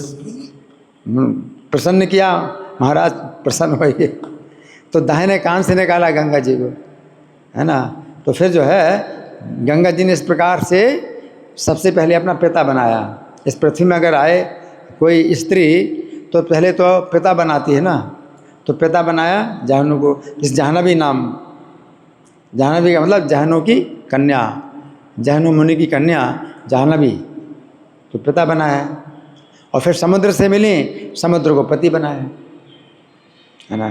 प्रसन्न किया, महाराज प्रसन्न हो गए, तो दाहिने कान से निकाला गंगा जी को, है ना? तो फिर जो है गंगा जी ने इस प्रकार से सबसे पहले अपना पिता बनाया। इस पृथ्वी में अगर आए कोई स्त्री तो पहले तो पिता बनाती है ना, तो पिता बनाया जहनु को, इस जाह्नवी नाम, जाह्नवी का मतलब जहनु की कन्या, जहनु मुनि की कन्या जाह्नवी, तो पिता बनाया। और फिर समुद्र से मिली, समुद्र को पति बनाया, है ना?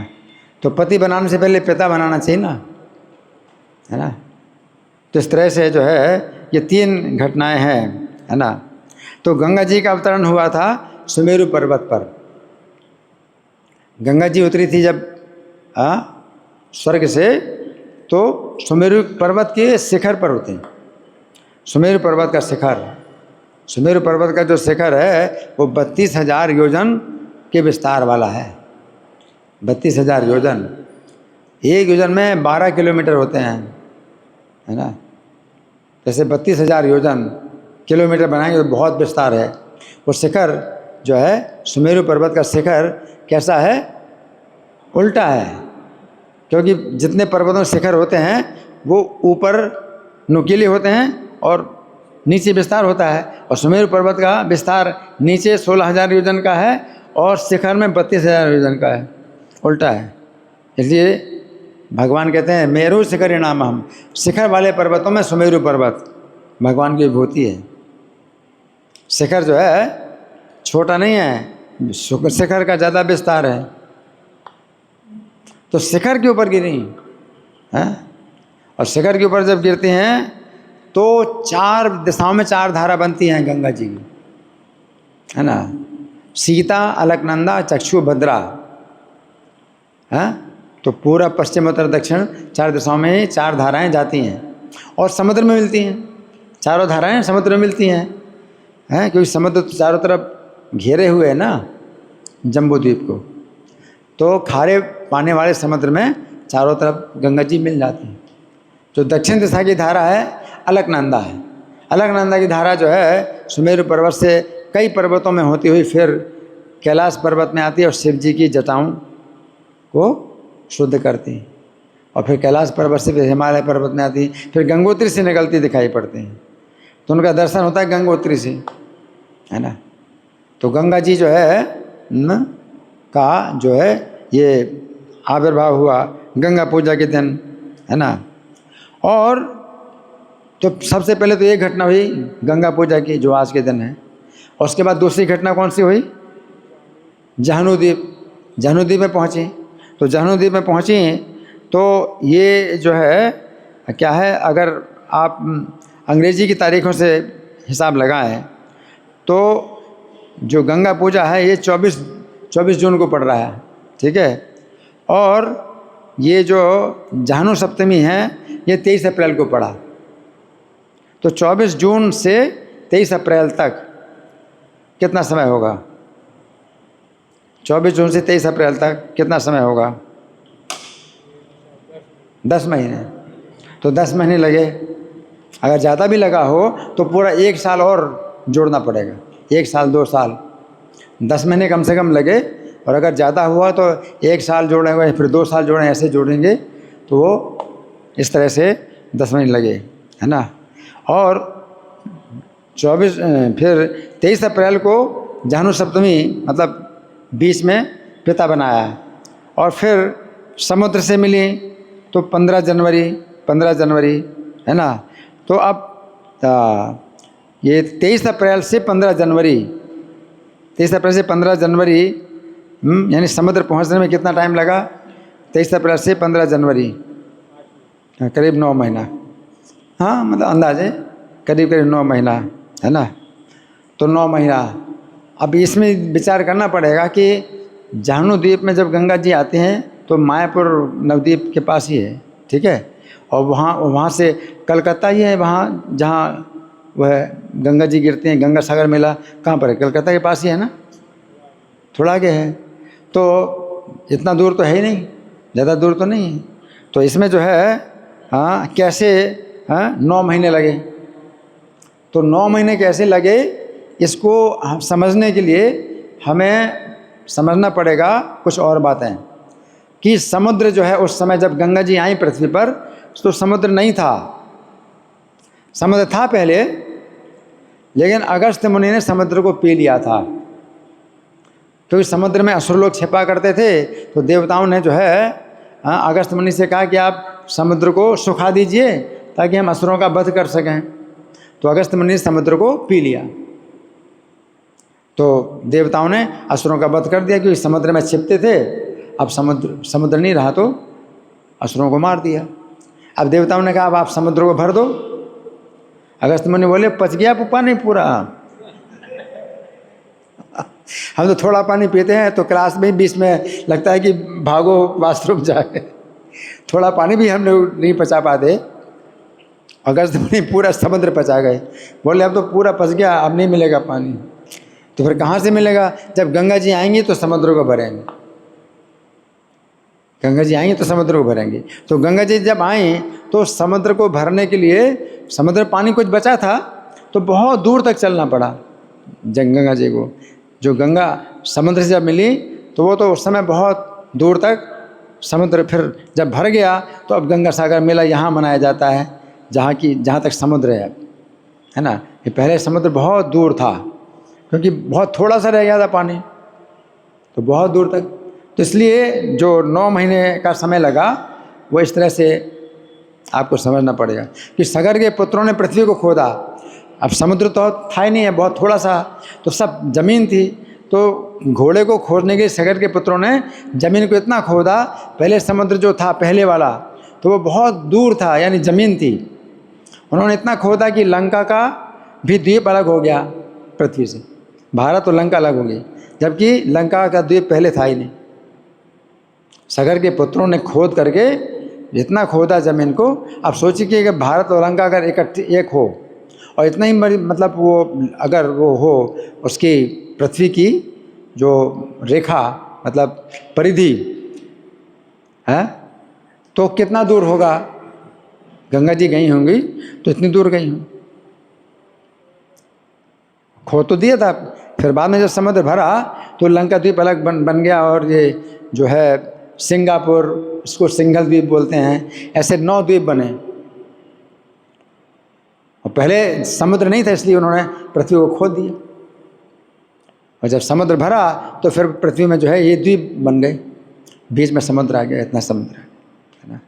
तो पति बनाने से पहले पिता बनाना चाहिए ना, है ना? तो इस तरह से जो है ये 3 घटनाएं हैं, है ना? तो गंगा जी का अवतरण हुआ था सुमेरु पर्वत पर। गंगा जी उतरी थी जब स्वर्ग से, तो सुमेरु पर्वत के शिखर पर होते हैं। सुमेरु पर्वत का शिखर, सुमेरु पर्वत का जो शिखर है वो 32,000 योजन के विस्तार वाला है। 32,000 योजन, एक योजन में 12 किलोमीटर होते हैं, है ना? जैसे 32,000 योजन किलोमीटर बनाएंगे तो बहुत विस्तार है। वो शिखर जो है सुमेरु पर्वत का शिखर कैसा है? उल्टा है, क्योंकि जितने पर्वतों शिखर होते हैं वो ऊपर नुकीले होते हैं और नीचे विस्तार होता है, और सुमेरु पर्वत का विस्तार नीचे 16,000 योजन का है और शिखर में 32,000 योजन का है, उल्टा है। इसलिए भगवान कहते हैं मेरु शिखर नाम हम, शिखर वाले पर्वतों में सुमेरु पर्वत भगवान की विभूति है। शिखर जो है छोटा नहीं है, शिखर का ज़्यादा विस्तार है। तो शिखर के ऊपर गिरी हैं, और शिखर के ऊपर जब गिरती हैं तो 4 दिशाओं में 4 धारा बनती हैं गंगा जी की, है ना? सीता, अलकनंदा, चक्षु, भद्रा, हाँ, तो पूरा पश्चिम उत्तर दक्षिण 4 दिशाओं में 4 धाराएं जाती हैं और समुद्र में मिलती हैं। चारों धाराएं समुद्र में मिलती हैं, हैं, क्योंकि समुद्र तो चारों तरफ घेरे हुए है ना जम्बू द्वीप को, तो खारे पानी वाले समुद्र में चारों तरफ गंगा जी मिल जाती हैं। जो दक्षिण दिशा की धारा है अलकनंदा है। अलकनंदा की धारा जो है सुमेरु पर्वत से कई पर्वतों में होती हुई फिर कैलाश पर्वत में आती है और शिव जी की जटाओं को शुद्ध करती है, और फिर कैलाश पर्वत से फिर हिमालय पर्वत में आती है, फिर गंगोत्री से निकलती दिखाई पड़ती हैं। तो उनका दर्शन होता है गंगोत्री से, है ना। तो गंगा जी जो है न का जो है ये आविर्भाव हुआ गंगा पूजा के दिन, है ना। और तो सबसे पहले तो ये घटना हुई गंगा पूजा की जो आज के दिन है, और उसके बाद दूसरी घटना कौन सी हुई, जहनुद्वीप। जहनुद्वीप में पहुँची, तो जहनुद्वीप में पहुँची तो ये जो है क्या है, अगर आप अंग्रेजी की तारीखों से हिसाब लगाएं तो जो गंगा पूजा है ये 24 जून को पड़ रहा है, ठीक है। और ये जो जहनु सप्तमी है ये 23 अप्रैल को पड़ा। तो 24 जून से 23 अप्रैल तक कितना समय होगा, 24 जून से 23 अप्रैल तक कितना समय होगा, 10 महीने। तो 10 महीने लगे, अगर ज़्यादा भी लगा हो तो पूरा 1 साल और जोड़ना पड़ेगा, 1 साल 2 साल, 10 महीने कम से कम लगे। और अगर ज़्यादा हुआ तो 1 साल जोड़ेंगे, फिर 2 साल जोड़ें, ऐसे जोड़ेंगे तो वो इस तरह से 10 महीने लगे, है ना। और 24 फिर 23 अप्रैल को जहनु सप्तमी मतलब बीच में पिता बनाया, और फिर समुद्र से मिली तो 15 जनवरी, है ना। तो अब ये 23 अप्रैल से 15 जनवरी, 23 अप्रैल से 15 जनवरी यानी समुद्र पहुंचने में कितना टाइम लगा, 23 अप्रैल से 15 जनवरी करीब 9 महीना, हाँ मतलब अंदाजे करीब 9 महीना, है ना। तो 9 महीना। अब इसमें विचार करना पड़ेगा कि जहनु द्वीप में जब गंगा जी आते हैं तो मायापुर नवद्वीप के पास ही है, ठीक है। और वहाँ से कलकत्ता ही है, वहाँ जहाँ वह गंगा जी गिरते हैं, गंगा सागर मेला कहाँ पर है, कलकत्ता के पास ही है ना, थोड़ा आगे है। तो इतना दूर तो है ही नहीं, ज़्यादा दूर तो नहीं है। तो इसमें जो है हाँ कैसे 9 महीने लगे। तो 9 महीने कैसे लगे इसको हम समझने के लिए हमें समझना पड़ेगा कुछ और बातें, कि समुद्र जो है उस समय जब गंगा जी आई पृथ्वी पर तो समुद्र नहीं था, समुद्र था पहले, लेकिन अगस्त्य मुनि ने समुद्र को पी लिया था। क्योंकि समुद्र में असुर लोग छिपा करते थे, तो देवताओं ने जो है अगस्त्य मुनि से कहा कि आप समुद्र को सुखा दीजिए ताकि हम असुरों का वध कर सकें। तो अगस्त्य मुनि ने समुद्र को पी लिया, तो देवताओं ने असुरों का वध कर दिया, क्योंकि समुद्र में छिपते थे। अब समुद्र नहीं रहा तो असुरों को मार दिया। अब देवताओं ने कहा अब आप समुद्र को भर दो। अगस्त्य मुनि बोले पच गया पानी पूरा। हम तो थोड़ा पानी पीते हैं तो क्लास में बीच में लगता है कि भागो वाशरूम जाए, थोड़ा पानी भी हम लोग नहीं पचा पाते। अगस्त्य मुनि पूरा समुद्र पचा गए, बोले अब तो पूरा पच गया, अब नहीं मिलेगा पानी। तो फिर कहाँ से मिलेगा, जब गंगा जी आएंगी तो समुद्र को भरेंगे, गंगा जी आएंगे तो समुद्र को भरेंगे। तो गंगा जी जब आए तो समुद्र को भरने के लिए, समुद्र पानी कुछ बचा था तो बहुत दूर तक चलना पड़ा गंगा जी को। जो गंगा समुद्र से जब मिली तो वो तो उस समय बहुत दूर तक समुद्र, फिर जब भर गया तो अब गंगा सागर मेला यहाँ मनाया जाता है, जहाँ तक समुद्र है ना। ये पहले समुद्र बहुत दूर था, क्योंकि बहुत थोड़ा सा रह गया था पानी, तो बहुत दूर तक। तो इसलिए जो 9 महीने का समय लगा वो इस तरह से आपको समझना पड़ेगा कि सगर के पुत्रों ने पृथ्वी को खोदा। अब समुद्र तो था ही नहीं है, बहुत थोड़ा सा, तो सब ज़मीन थी। तो घोड़े को खोदने के लिए सगर के पुत्रों ने ज़मीन को इतना खोदा, पहले समुद्र जो था पहले वाला तो वो बहुत दूर था, यानी ज़मीन थी। उन्होंने इतना खोदा कि लंका का भी द्वीप अलग हो गया पृथ्वी से, भारत और लंका अलग हो गई। जबकि लंका का द्वीप पहले था ही नहीं। सगर के पुत्रों ने खोद करके इतना खोदा ज़मीन को। अब सोचिए कि अगर भारत और लंका अगर एक हो और इतना ही बड़ी मतलब वो अगर वो हो उसकी पृथ्वी की जो रेखा मतलब परिधि है तो कितना दूर होगा। गंगा जी गई होंगी तो इतनी दूर गई हों। खो तो दिया था, फिर बाद में जब समुद्र भरा तो लंका द्वीप अलग बन गया और ये जो है सिंगापुर, इसको सिंघल द्वीप बोलते हैं, ऐसे 9 द्वीप बने। और पहले समुद्र नहीं था इसलिए उन्होंने पृथ्वी को खोद दिया और जब समुद्र भरा तो फिर पृथ्वी में जो है ये द्वीप बन गए, बीच में समुद्र आ गया, इतना समुद्र है ना।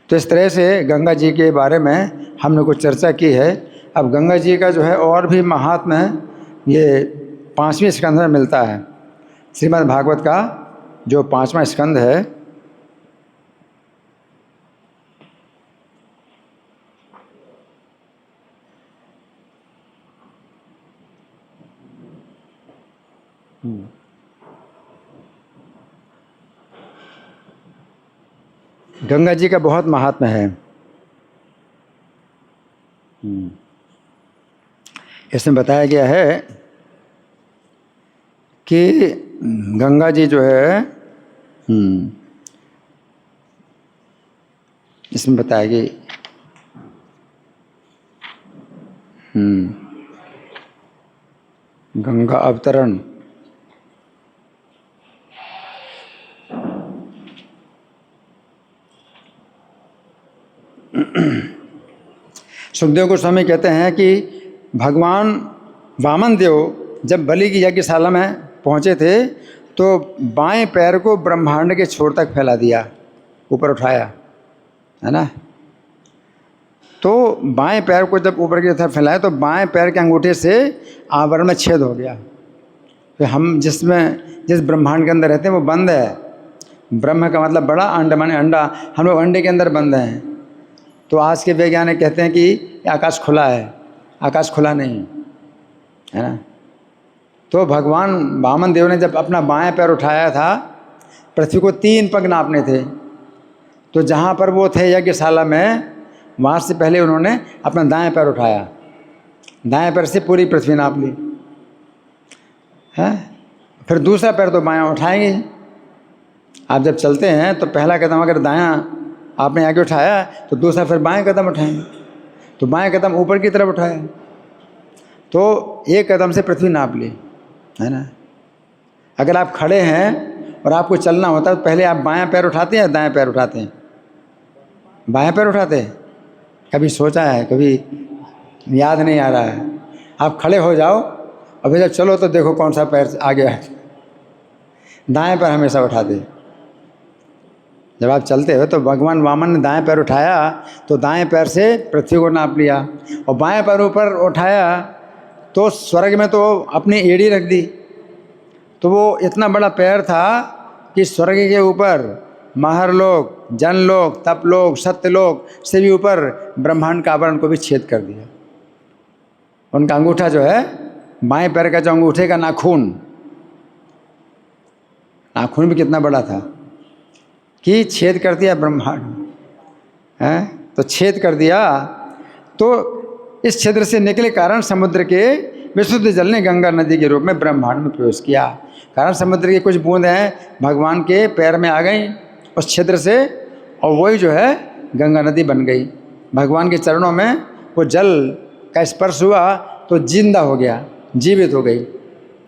तो इस तरह से गंगा जी के बारे में हमने कुछ चर्चा की है। अब गंगा जी का जो है और भी महात्म्य है, ये 5वें स्कंध में मिलता है। श्रीमद् भागवत का जो 5वां स्कंध है गंगा जी का बहुत महात्म्य है। इसमें बताया गया है कि गंगा जी जो है इसमें बताया कि गंगा अवतरण सुखदेव गोस्वामी कहते हैं कि भगवान वामन देव जब बलि की यज्ञशाला में पहुँचे थे तो बाएं पैर को ब्रह्मांड के छोर तक फैला दिया, ऊपर उठाया, है ना। तो बाएं पैर को जब ऊपर की तरफ फैलाया तो बाएं पैर के अंगूठे से आवरण में छेद हो गया। तो हम जिस ब्रह्मांड के अंदर रहते हैं वो बंद है। ब्रह्म का मतलब बड़ा, अंड माने अंडा, हम लोग अंडे के अंदर बंद हैं। तो आज के वैज्ञानिक कहते हैं कि आकाश खुला है, आकाश खुला नहीं है ना। तो भगवान वामन देव ने जब अपना बाएं पैर उठाया था, पृथ्वी को 3 पग नापने थे। तो जहाँ पर वो थे यज्ञशाला में, वहाँ से पहले उन्होंने अपना दाएं पैर उठाया, दाएं पैर से पूरी पृथ्वी नाप ली है। फिर दूसरा पैर तो बायां उठाएंगे। आप जब चलते हैं तो पहला कदम अगर दायां आपने आगे उठाया तो दूसरा फिर बाएं कदम उठाएंगे। तो बाएं कदम ऊपर की तरफ उठाया तो एक कदम से पृथ्वी नाप ली, है ना। अगर आप खड़े हैं और आपको चलना होता है तो पहले आप बायां पैर उठाते हैं या दाएं पैर उठाते हैं? बायां पैर उठाते हैं। कभी सोचा है? कभी याद नहीं आ रहा है? आप खड़े हो जाओ और फिर जब चलो तो देखो कौन सा पैर आगे है। दाएं पैर हमेशा उठाते हैं। जब आप चलते हो तो भगवान वामन ने दाएं पैर उठाया तो दाएं पैर से पृथ्वी को नाप लिया और बाएं पैर ऊपर उठाया तो स्वर्ग में तो अपनी एड़ी रख दी। तो वो इतना बड़ा पैर था कि स्वर्ग के ऊपर महरलोक, जनलोक, तपलोक, सत्यलोक से भी ऊपर ब्रह्मांड का आवरण को भी छेद कर दिया। उनका अंगूठा जो है, बाएं पैर का जो अंगूठे का नाखून भी कितना बड़ा था कि छेद कर दिया ब्रह्मांड है। तो छेद कर दिया तो इस छिद्र से निकले कारण समुद्र के विशुद्ध जल ने गंगा नदी के रूप में ब्रह्मांड में प्रवेश किया। कारण समुद्र की कुछ बूंदें भगवान के पैर में आ गई उस छिद्र से और वही जो है गंगा नदी बन गई। भगवान के चरणों में वो जल का स्पर्श हुआ तो जिंदा हो गया, जीवित हो गई,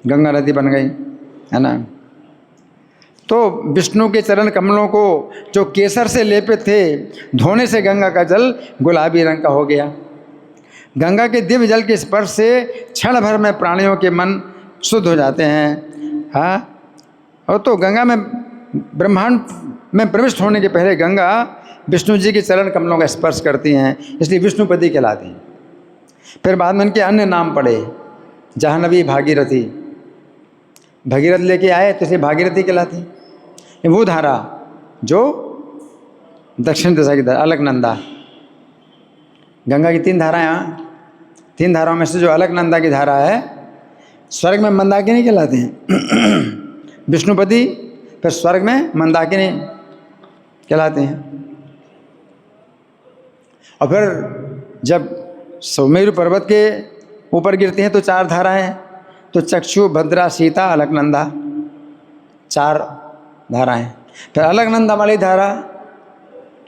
गंगा नदी बन गई, है ना। तो विष्णु के चरण कमलों को जो केसर से लेपित थे, धोने से गंगा का जल गुलाबी रंग का हो गया। गंगा के दिव्य जल के स्पर्श से क्षण भर में प्राणियों के मन शुद्ध हो जाते हैं। हाँ, और तो गंगा में ब्रह्मांड में प्रविष्ट होने के पहले गंगा विष्णु जी के चरण कमलों का स्पर्श करती हैं, इसलिए विष्णुपति कहलाती हैं। फिर बाद में इनके अन्य नाम पड़े, जाह्नवी, भागीरथी। भगीरथ लेके आए तो इसे भागीरथी कहलाती। वो धारा जो दक्षिण दिशा की धारा, अलकनंदा। गंगा की 3 धाराएं, 3 धाराओं में से जो अलकनंदा की धारा है स्वर्ग में मंदाकिनी कहलाते हैं विष्णुपति, फिर स्वर्ग में मंदाकिनी कहलाते हैं। और फिर जब सुमेरु पर्वत के ऊपर गिरती हैं तो 4 धाराएं, तो चक्षु, भद्रा, सीता, अलकनंदा, 4 धाराएं। फिर अलकनंदा वाली धारा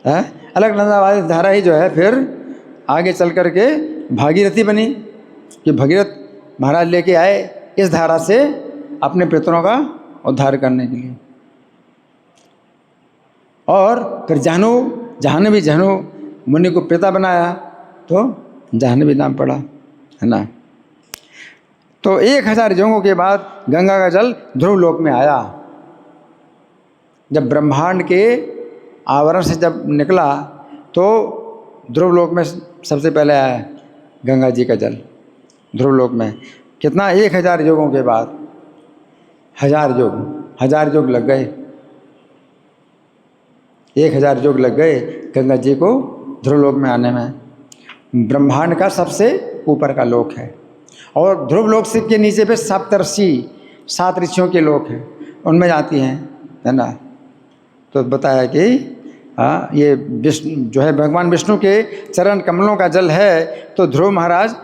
है, अलकनंदा वाली धारा ही जो है फिर आगे चल कर के भागीरथी बनी, कि भगीरथ महाराज लेके आए इस धारा से अपने पितरों का उद्धार करने के लिए। और फिर जाह्नवी मुनि को पिता बनाया, तो जाह्नवी नाम पड़ा, है ना। तो 1000 युगों के बाद गंगा का जल ध्रुव लोक में आया। जब ब्रह्मांड के आवरण से जब निकला तो ध्रुव लोक में सबसे पहले आया गंगा जी का जल ध्रुव लोक में। कितना? 1000 युगों के बाद, 1000 युग लग गए, 1000 युग लग गए गंगा जी को ध्रुव लोक में आने में। ब्रह्मांड का सबसे ऊपर का लोक है, और ध्रुव लोक से के नीचे पे सप्तर्षि, 7 ऋषियों के लोक हैं, उनमें जाती हैं, है ना। तो बताया कि ये विष्णु जो है भगवान विष्णु के चरण कमलों का जल है, तो ध्रुव महाराज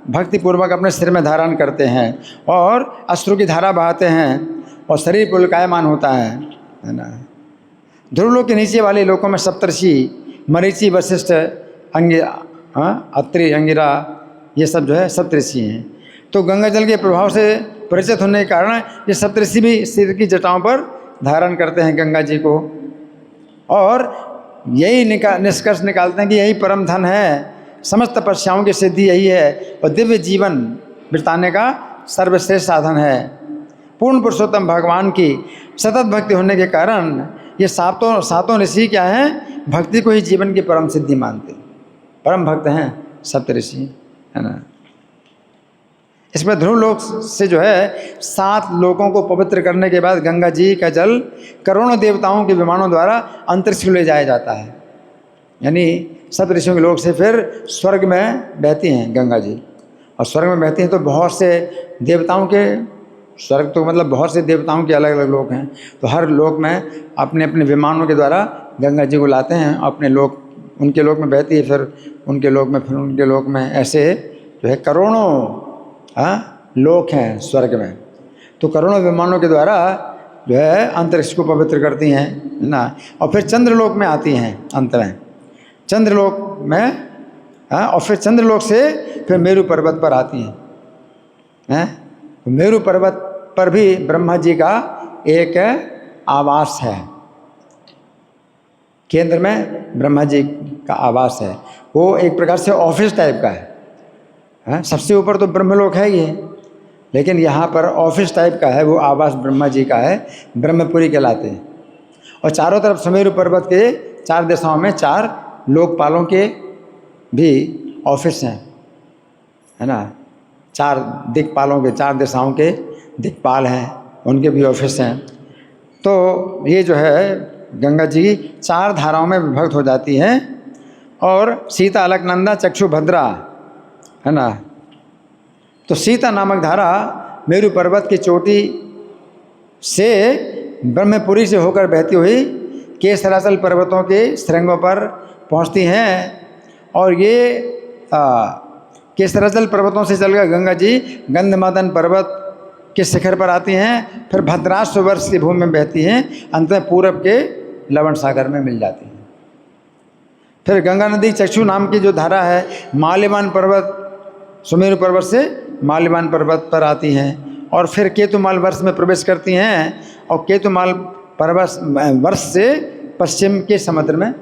भक्ति पूर्वक अपने सिर में धारण करते हैं और अश्रु की धारा बहाते हैं और शरीर पुलकायमान होता है ना। ध्रुव लोक के नीचे वाले लोकों में सप्तर्षि, मरीचि, वशिष्ठ, अत्रि, अंगिरा, ये सब जो है सप्तऋषि हैं। तो गंगा जल के प्रभाव से परिचित होने के कारण ये सप्तऋषि भी सिर की जटाओं पर धारण करते हैं गंगा जी को, और यही निष्कर्ष निकालते हैं कि यही परम धन है, समस्त तपस्याओं की सिद्धि यही है, और दिव्य जीवन बिताने का सर्वश्रेष्ठ साधन है। पूर्ण पुरुषोत्तम भगवान की सतत भक्ति होने के कारण ये सातों ऋषि क्या हैं? भक्ति को ही जीवन की परम सिद्धि मानते, परम भक्त हैं सप्तऋषि, है ना। इसमें ध्रुव लोक से जो है 7 लोकों को पवित्र करने के बाद गंगा जी का जल करोड़ों देवताओं के विमानों द्वारा अंतरिक्ष में ले जाया जाता है। यानी सप्तऋषियों के लोक से फिर स्वर्ग में बहती हैं गंगा जी, और स्वर्ग में बहती हैं तो बहुत से देवताओं के, स्वर्ग तो मतलब बहुत से देवताओं के अलग अलग लोक हैं, तो हर लोक में अपने अपने विमानों के द्वारा गंगा जी को लाते हैं, अपने लोक, उनके लोक में बहती है, फिर उनके लोक में, फिर उनके लोक में, ऐसे जो है करोड़ों लोक हैं स्वर्ग में। तो करोड़ों विमानों के द्वारा जो है अंतरिक्ष को पवित्र करती हैं ना। और फिर चंद्रलोक में आती हैं अंत में, चंद्रलोक में, और फिर चंद्रलोक से फिर मेरु पर्वत पर आती हैं। मेरु पर्वत पर भी ब्रह्मा जी का एक आवास है, केंद्र में ब्रह्मा जी का आवास है। वो एक प्रकार से ऑफिस टाइप का है। सबसे ऊपर तो ब्रह्मलोक है ही है, लेकिन यहाँ पर ऑफिस टाइप का है, वो आवास ब्रह्मा जी का है, ब्रह्मपुरी कहलाते हैं। और चारों तरफ सुमेरु पर्वत के 4 दिशाओं में 4 लोकपालों के भी ऑफिस हैं, है ना। 4 दिक्पालों के, 4 दिशाओं के दिक्पाल हैं, उनके भी ऑफिस हैं। तो ये जो है गंगा जी 4 धाराओं में विभक्त हो जाती हैं, और सीता, अलकनंदा, चक्षु, भद्रा, है ना। तो सीता नामक धारा मेरु पर्वत की चोटी से ब्रह्मपुरी से होकर बहती हुई केसराचल पर्वतों के श्रृंगों पर पहुंचती हैं, और ये केसराचल पर्वतों से चलकर गंगा जी गंधमादन पर्वत के शिखर पर आती हैं, फिर भद्राश्व वर्ष की भूमि में बहती हैं, अंत में पूरब के लवण सागर में मिल जाती हैं। फिर गंगा नदी चक्षु नाम की जो धारा है, माल्यवान पर्वत, सुमेरु पर्वत से माल्यवान पर्वत पर आती हैं, और फिर केतुमाल वर्ष में प्रवेश करती हैं, और केतुमाल पर्वत वर्ष से पश्चिम के समुद्र में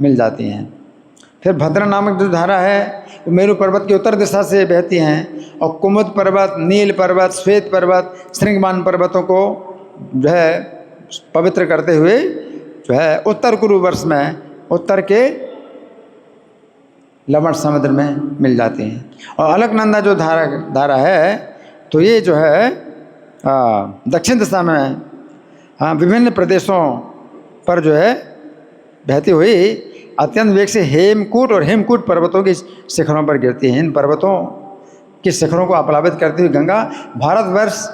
मिल जाती हैं। फिर भद्रा नामक जो धारा है वो मेरु पर्वत की उत्तर दिशा से बहती हैं, और कुमुद पर्वत, नील पर्वत, श्वेत पर्वत, श्रृंगमान पर्वतों को जो है पवित्र करते हुए जो है उत्तर कुरु वर्ष में उत्तर के लवण समुद्र में मिल जाती हैं। और अलकनंदा जो धारा है, तो ये जो है दक्षिण दिशा में विभिन्न प्रदेशों पर जो है बहती हुई अत्यंत वेग से हेमकूट और हेमकूट पर्वतों की शिखरों पर गिरती हैं। इन पर्वतों के शिखरों को अपलावित करती हुई गंगा भारतवर्ष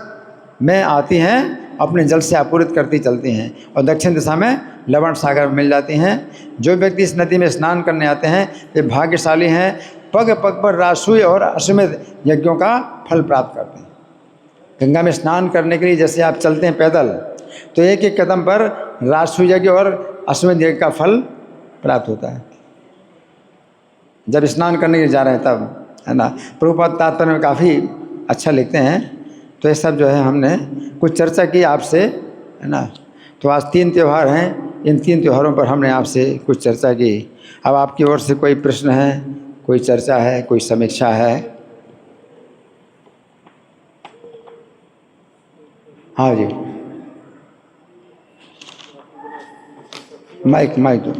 में आती हैं, अपने जल से आपूरित करती चलती हैं और दक्षिण दिशा में लवण सागर में मिल जाती हैं। जो व्यक्ति इस नदी में स्नान करने आते हैं वे भाग्यशाली हैं, पग पग पर राजसूय और अश्वमेध यज्ञों का फल प्राप्त करते हैं। गंगा में स्नान करने के लिए जैसे आप चलते हैं पैदल, तो एक एक कदम पर राजसूय यज्ञ और अश्वमेध यज्ञ का फल प्राप्त होता है। जब स्नान करने के लिए जा रहे हैं तब, है ना। प्रभुपाद तात्पर्य में काफ़ी अच्छा लिखते हैं। तो ये सब जो है हमने कुछ चर्चा की आपसे, है ना। तो आज 3 त्यौहार हैं, इन 3 त्योहारों पर हमने आपसे कुछ चर्चा की। अब आपकी ओर से कोई प्रश्न है, कोई चर्चा है, कोई समीक्षा है? हाँ जी, माइक दो।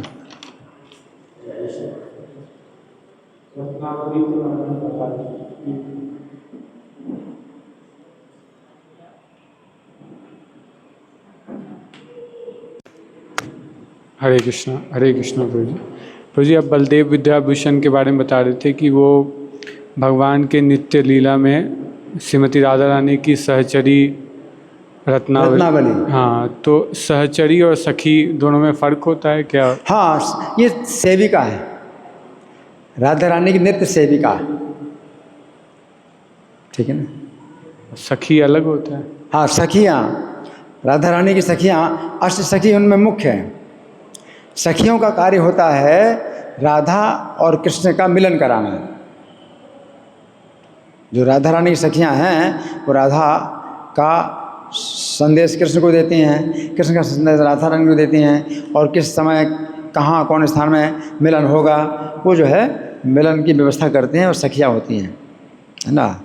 हरे कृष्णा प्रभु जी। आप बलदेव विद्याभूषण के बारे में बता रहे थे कि वो भगवान के नित्य लीला में श्रीमती राधा रानी की सहचरी रत्नावली। हाँ, तो सहचरी और सखी दोनों में फ़र्क होता है क्या? हाँ, ये सेविका है, राधा रानी की नित्य सेविका, ठीक है ना। सखी अलग होता है? हाँ, सखियाँ, राधा रानी की सखियाँ, अष्ट सखी उनमें मुख्य हैं। सखियों का कार्य होता है राधा और कृष्ण का मिलन कराना। जो राधा रानी की सखियाँ हैं वो राधा का संदेश कृष्ण को देती हैं, कृष्ण का संदेश राधा रानी को देती हैं, और किस समय कहाँ कौन स्थान में मिलन होगा वो जो है मिलन की व्यवस्था करते हैं, और सखियाँ होती हैं, है ना।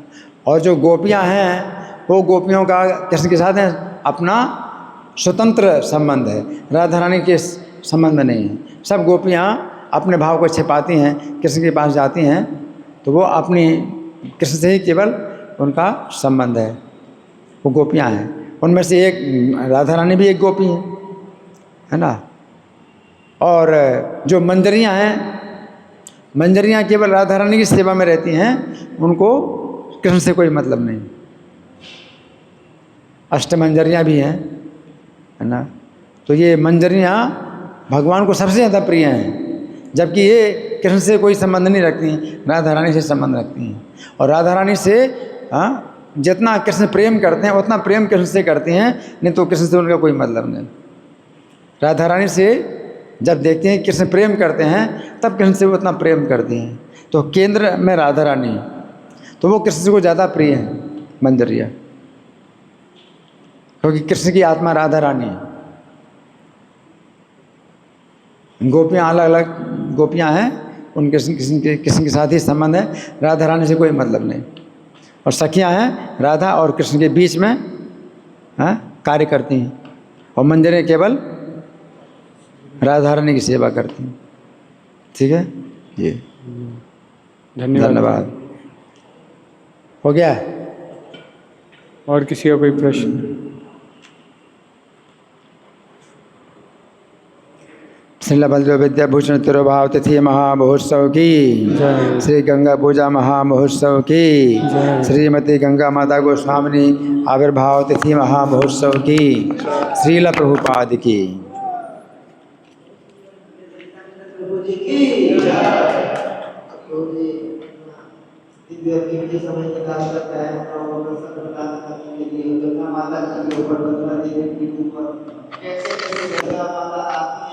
और जो गोपियाँ हैं वो गोपियों का कृष्ण के साथ है अपना स्वतंत्र संबंध है, राधा रानी के संबंध में नहीं है। सब गोपियाँ अपने भाव को छिपाती हैं, कृष्ण के पास जाती हैं, तो वो अपनी कृष्ण से ही केवल उनका संबंध है, वो गोपियाँ हैं। उनमें से एक राधा रानी भी एक गोपी है ना। और जो मंजरियाँ हैं, मंजरियाँ केवल राधा रानी की सेवा में रहती हैं, उनको कृष्ण से कोई मतलब नहीं। अष्टमंजरियाँ भी हैं, है ना। तो ये मंजरियाँ भगवान को सबसे ज़्यादा प्रिय हैं, जबकि ये कृष्ण से कोई संबंध नहीं रखती, राधा रानी से संबंध रखती हैं। और राधा रानी से जितना कृष्ण प्रेम करते हैं उतना प्रेम कृष्ण से करती हैं, नहीं तो कृष्ण से उनका कोई मतलब नहीं। राधा रानी से जब देखते हैं कृष्ण प्रेम करते हैं तब कृष्ण से वो उतना प्रेम करती हैं। तो केंद्र में राधा रानी, तो वो कृष्ण को ज़्यादा प्रिय हैं मंजरिया, क्योंकि कृष्ण की आत्मा राधा रानी है। गोपियाँ अलग अलग गोपियाँ हैं, उनके कृष्ण के साथ ही संबंध है, राधा रानी से कोई मतलब नहीं। और सखियाँ हैं राधा और कृष्ण के बीच में कार्य करती हैं, और मंजरें केवल राधा रानी की सेवा करती हैं। ठीक है जी, धन्यवाद। हो गया? और किसी का कोई प्रश्न? श्रील बलदेव विद्याभूषण तिरुभाव तिथि महामहोत्सव की, श्री गंगा पूजा महामहोत्सव की, श्रीमती गंगा माता गोस्वामिनी आविर्भाव तिथि महामहोत्सव की, श्रील प्रभुपाद की। कैसे कैसे गंगा माता